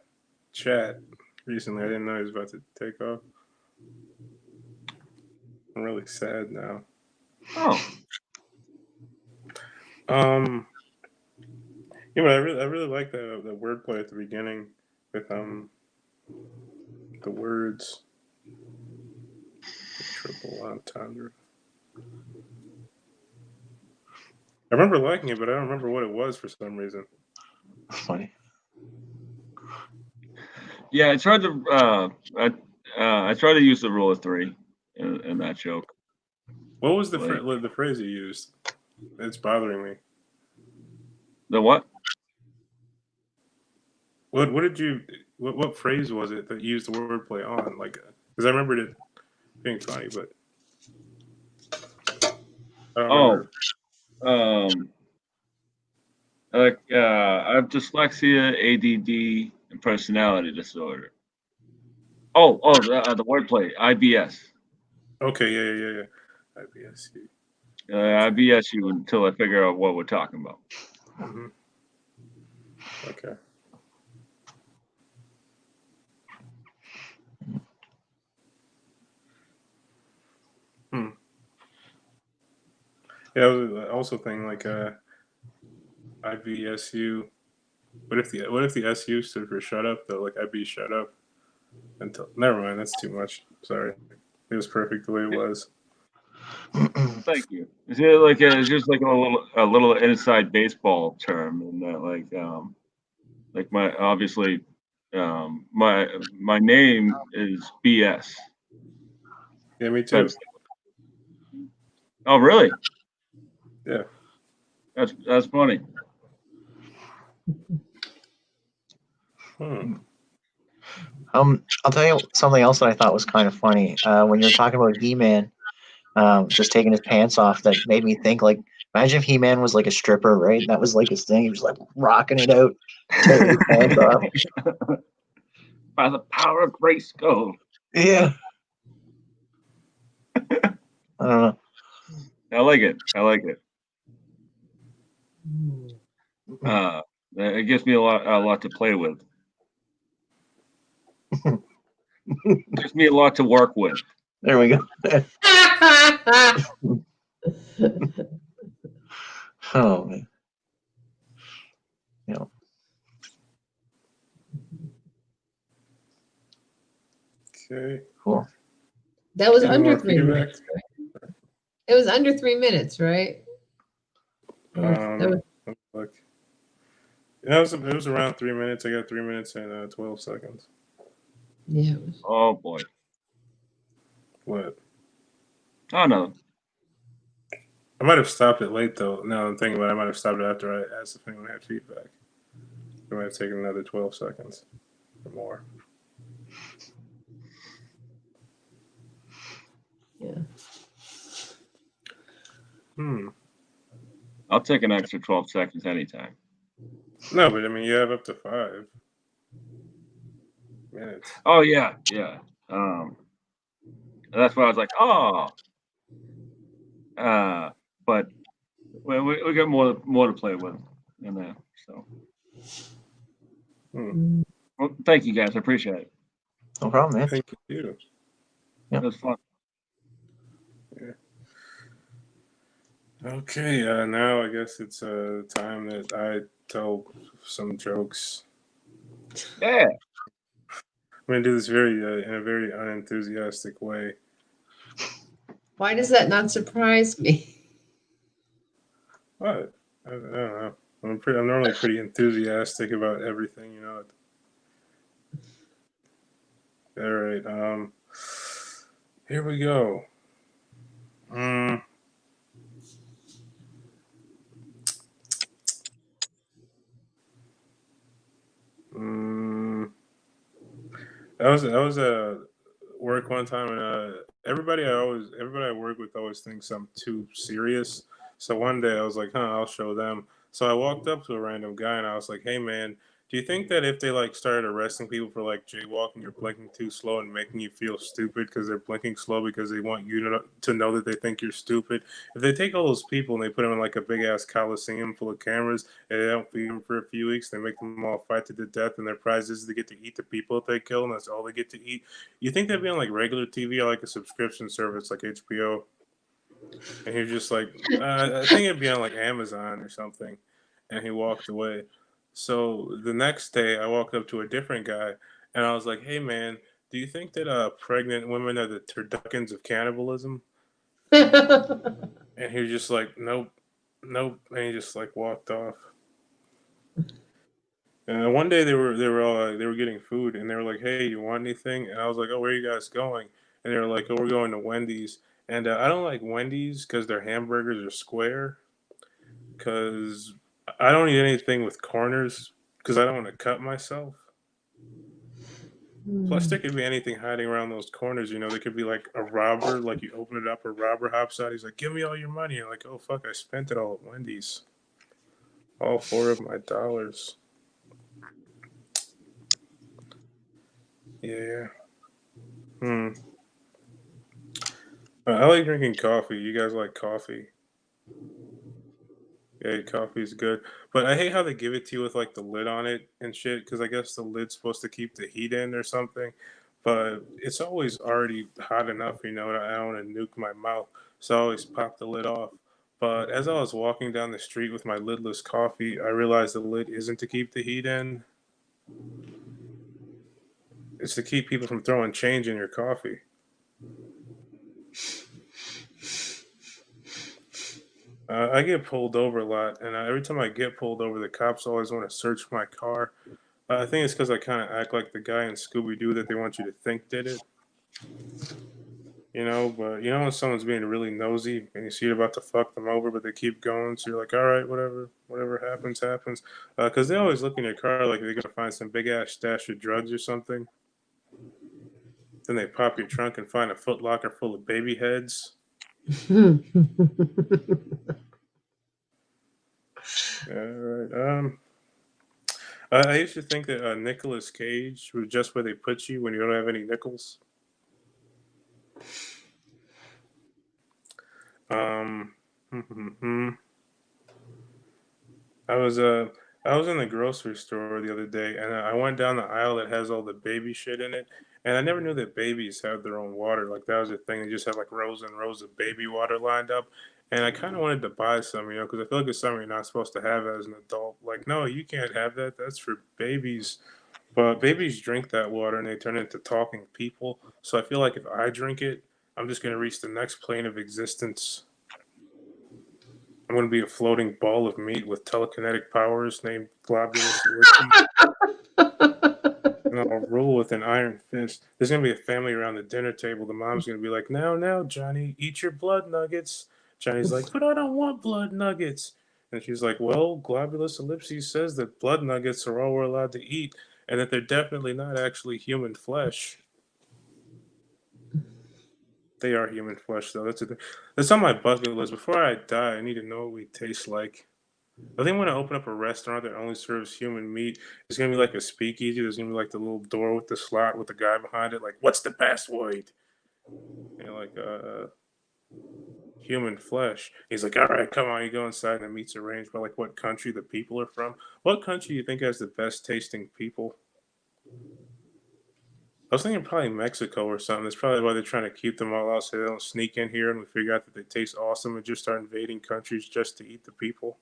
chat recently. I didn't know he was about to take off. I'm really sad now. Oh, Yeah, but I really like the wordplay at the beginning with the words triple entendre. I remember liking it, but I don't remember what it was for some reason. Funny. yeah. I tried to I tried to use the rule of three in that joke. What was the Like- the phrase you used? It's bothering me. The what? What did you what phrase was it that you used the wordplay on? Like, because I remembered it being funny, but I don't Oh, remember. I have dyslexia, ADD, and personality disorder. The wordplay, IBS. Okay, yeah. IBSU. IBS you until I figure out what we're talking about. Mm-hmm. Okay. Yeah, I was also thinking like IBSU. What if the SU stood for shut up though? Like I'd be shut up until. Never mind. That's too much. Sorry. It was perfect the way it was. Thank you. It's just like a little inside baseball term, and that like my obviously my name is BS. Yeah, me too. Oh really? Yeah. That's funny. I'll tell you something else that I thought was kind of funny. When you were talking about He-Man, just taking his pants off, that made me think like, imagine if He-Man was like a stripper, right? That was like his thing. He was like rocking it out, taking his pants off. By the power of Grayskull. Yeah. I don't know. I like it. It gives me a lot to play with. Gives me a lot to work with. There we go. Oh man. Yeah. Okay. Cool. That was Any under more 3 feedback? minutes. Right? It was under 3 minutes, right? That was- Look. Yeah, it was around 3 minutes. I got 3 minutes and 12 seconds. yeah. It was, Oh boy. What? Oh no. I might have stopped it late though. Now I'm thinking about it, I might have stopped it after I asked if anyone had feedback. It might have taken another 12 seconds or more. yeah. I'll take an extra 12 seconds anytime. No, but I mean, you have up to 5 minutes. Oh yeah. That's why I was like, but we got more to play with in there. So, well, thank you guys. I appreciate it. No problem, man. Thank you. Yep. It was fun. Yeah. Okay, now I guess it's time that I tell some jokes. Yeah. I'm gonna do this in a very unenthusiastic way. Why does that not surprise me? What? I don't know. I'm normally pretty enthusiastic about everything, you know. All right. Here we go. That was work one time, and everybody I work with always thinks I'm too serious. So one day I was like, I'll show them. So I walked up to a random guy and I was like, hey man, do you think that if they like started arresting people for like jaywalking or blinking too slow and making you feel stupid because they're blinking slow because they want you to know that they think you're stupid, if they take all those people and they put them in like a big ass coliseum full of cameras and they don't feed them for a few weeks, they make them all fight to the death, and their prize is they get to eat the people that they kill, and that's all they get to eat? You think that'd be on like regular TV or like a subscription service like HBO? And he was just like, I think it'd be on like Amazon or something. And he walked away. So the next day, I walked up to a different guy and I was like, hey man, do you think that pregnant women are the turduckens of cannibalism? And he was just like, nope, nope. And he just like walked off. And one day they were getting food and they were like, hey, you want anything? And I was like, oh, where are you guys going? And they were like, oh, we're going to Wendy's. And I don't like Wendy's because their hamburgers are square. Because I don't eat anything with corners because I don't want to cut myself. Plus, there could be anything hiding around those corners. You know, there could be like a robber, like you open it up, a robber hops out. He's like, give me all your money. You're like, oh, fuck, I spent it all at Wendy's. All 4 of my dollars. Yeah. I like drinking coffee. You guys like coffee? Yeah, coffee is good. But I hate how they give it to you with like the lid on it and shit, because I guess the lid's supposed to keep the heat in or something. But it's always already hot enough, you know, I don't want to nuke my mouth. So I always pop the lid off. But as I was walking down the street with my lidless coffee, I realized the lid isn't to keep the heat in. It's to keep people from throwing change in your coffee. I get pulled over a lot, and every time I get pulled over, the cops always want to search my car. I think it's because I kind of act like the guy in Scooby Doo that they want you to think did it. You know, but you know when someone's being really nosy and you see you're about to fuck them over, but they keep going, so you're like, all right, whatever happens, happens. Because they always look in your car like they're going to find some big ass stash of drugs or something. Then they pop your trunk and find a Foot Locker full of baby heads. All right. I used to think that Nicolas Cage was just where they put you when you don't have any nickels. I was in the grocery store the other day, and I went down the aisle that has all the baby shit in it, and I never knew that babies had their own water. Like that was a thing. They just had like rows and rows of baby water lined up, and I kind of wanted to buy some, you know, because I feel like it's something you're not supposed to have as an adult. Like, no, you can't have that. That's for babies. But babies drink that water and they turn into talking people. So I feel like if I drink it, I'm just gonna reach the next plane of existence. I'm going to be a floating ball of meat with telekinetic powers named Globulus Ellipses. And I'll rule with an iron fist. There's going to be a family around the dinner table. The mom's going to be like, now, Johnny, eat your blood nuggets. Johnny's like, but I don't want blood nuggets. And she's like, well, Globulus Ellipses says that blood nuggets are all we're allowed to eat and that they're definitely not actually human flesh. They are human flesh, though. That's on my bucket list. Before I die, I need to know what we taste like. I think when I open up a restaurant that only serves human meat, it's gonna be like a speakeasy. There's gonna be like the little door with the slot with the guy behind it. Like, what's the password? You know, like human flesh. He's like, all right, come on. You go inside, and the meat's arranged by like what country the people are from. What country do you think has the best tasting people? I was thinking probably Mexico or something. That's probably why they're trying to keep them all out so they don't sneak in here and we figure out that they taste awesome and just start invading countries just to eat the people.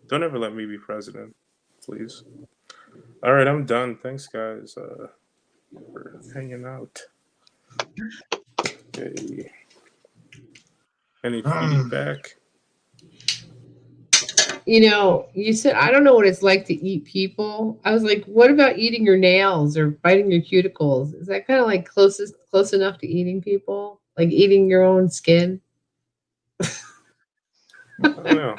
Don't ever let me be president, please. All right, I'm done. Thanks, guys, for hanging out. Okay. Any feedback? You know, you said, I don't know what it's like to eat people. I was like, what about eating your nails or biting your cuticles? Is that kind of like close enough to eating people? Like eating your own skin? I don't know.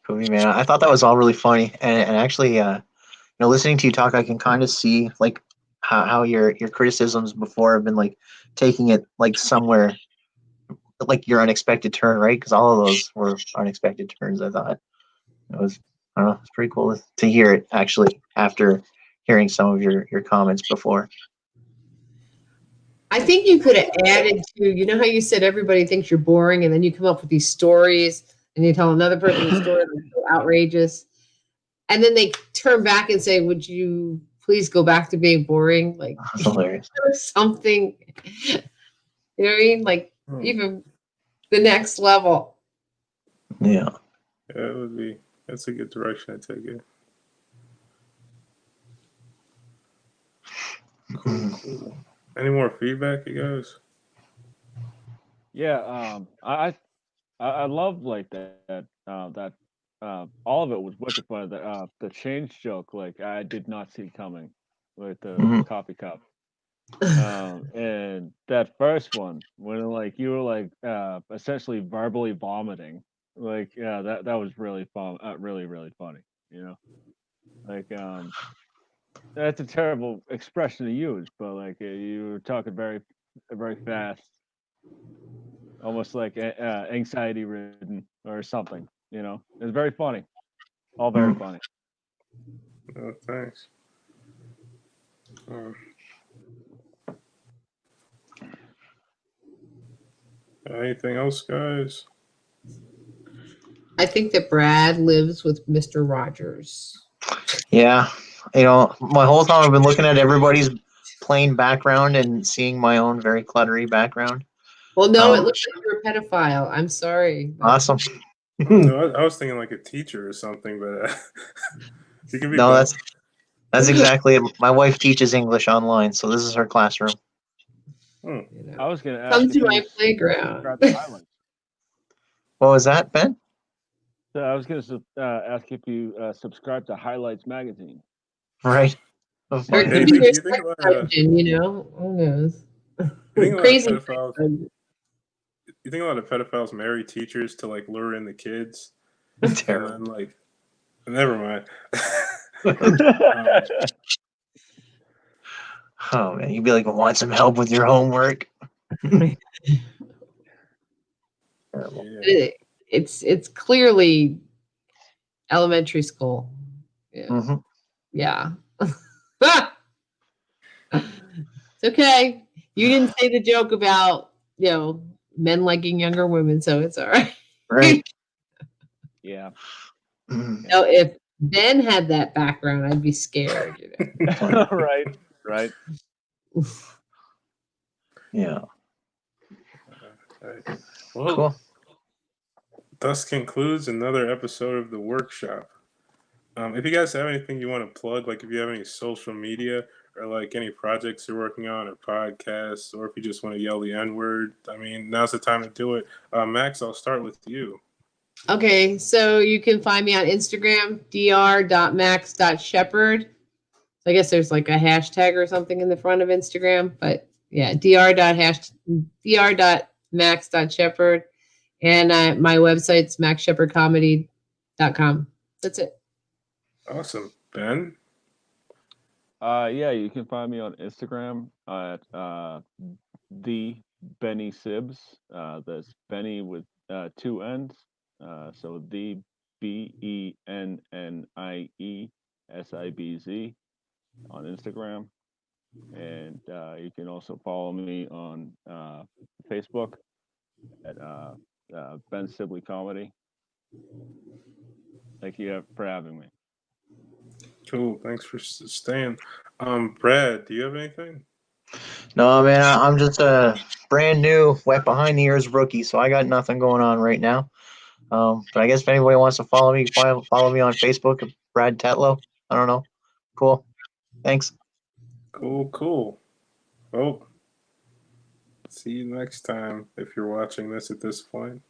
Kobe, man. I thought that was all really funny, and actually, listening to you talk, I can kind of see like how your criticisms before have been like taking it like somewhere like your unexpected turn, right? Because all of those were unexpected turns. I thought it was, I don't know, it's pretty cool to hear it actually after hearing some of your comments before. I think you could have added to, you know how you said everybody thinks you're boring, and then you come up with these stories and you tell another person the story that's so outrageous. And then they turn back and say, would you please go back to being boring? Like That's hilarious. something, you know what I mean? Like even the next level. Yeah. Yeah, it would be. That's a good direction to take it. Cool. Any more feedback, you guys? Yeah, I love like that all of it was wicked funny. The change joke, like I did not see coming with the Mhm. coffee cup. And that first one when like you were like essentially verbally vomiting, like yeah, that was really fun, really funny. You know, like that's a terrible expression to use, but like you were talking very fast, almost like anxiety ridden or something. You know, it's very funny, all very Mm. funny. Oh, thanks. Anything else, guys? I think that Brad lives with Mr. Rogers. Yeah. My whole time I've been looking at everybody's plain background and seeing my own very cluttery background. Well, no, it Um, looks like you're a pedophile. I'm sorry. Awesome. No, I was thinking like a teacher or something, but you can be No, both. that's exactly it. My wife teaches English online, so this is her classroom. You know. I was gonna ask Come if to you my subscribe playground. to highlights. What was that, Ben? So I was gonna ask if you subscribe to Highlights magazine. Right. Oh, Or it funny. Hey, could be their you think a sex lot of dungeon, you know? Who knows? pedophiles? Crazy sex dungeon. You think a lot of pedophiles marry teachers to like lure in the kids, and Terrible. then like, never mind. Oh man, you'd be like, want some help with your homework? Terrible. Yeah. It's clearly elementary school. Yeah. Mhm. Yeah. It's okay. You didn't say the joke about, men liking younger women, so it's all right. Right. Yeah. Mm. No, if Ben had that background, I'd be scared. Right. Yeah. Right. Well, Cool. thus concludes another episode of the workshop. If you guys have anything you want to plug, like if you have any social media or like any projects you're working on or podcasts, or if you just want to yell the N word, I mean, now's the time to do it. Max, I'll start with you. Okay, so you can find me on Instagram, dr.max.shepherd. I guess there's like a hashtag or something in the front of Instagram, but yeah, dr.max.shepherd. And my website's maxshepherdcomedy.com. That's it. Awesome. Ben? Yeah, you can find me on Instagram at the Benny Sibs. That's Benny with two N's. So the BENNIESIBZ on Instagram. And you can also follow me on Facebook at Ben Sibley Comedy. Thank you for having me. Cool. Thanks for staying. Brad, do you have anything? No, man, I'm just a brand new, wet behind the ears rookie, so I got nothing going on right now. But I guess if anybody wants to follow me, follow me on Facebook, Brad Tetlow. I don't know. Cool. Thanks. Cool. Well, see you next time if you're watching this at this point.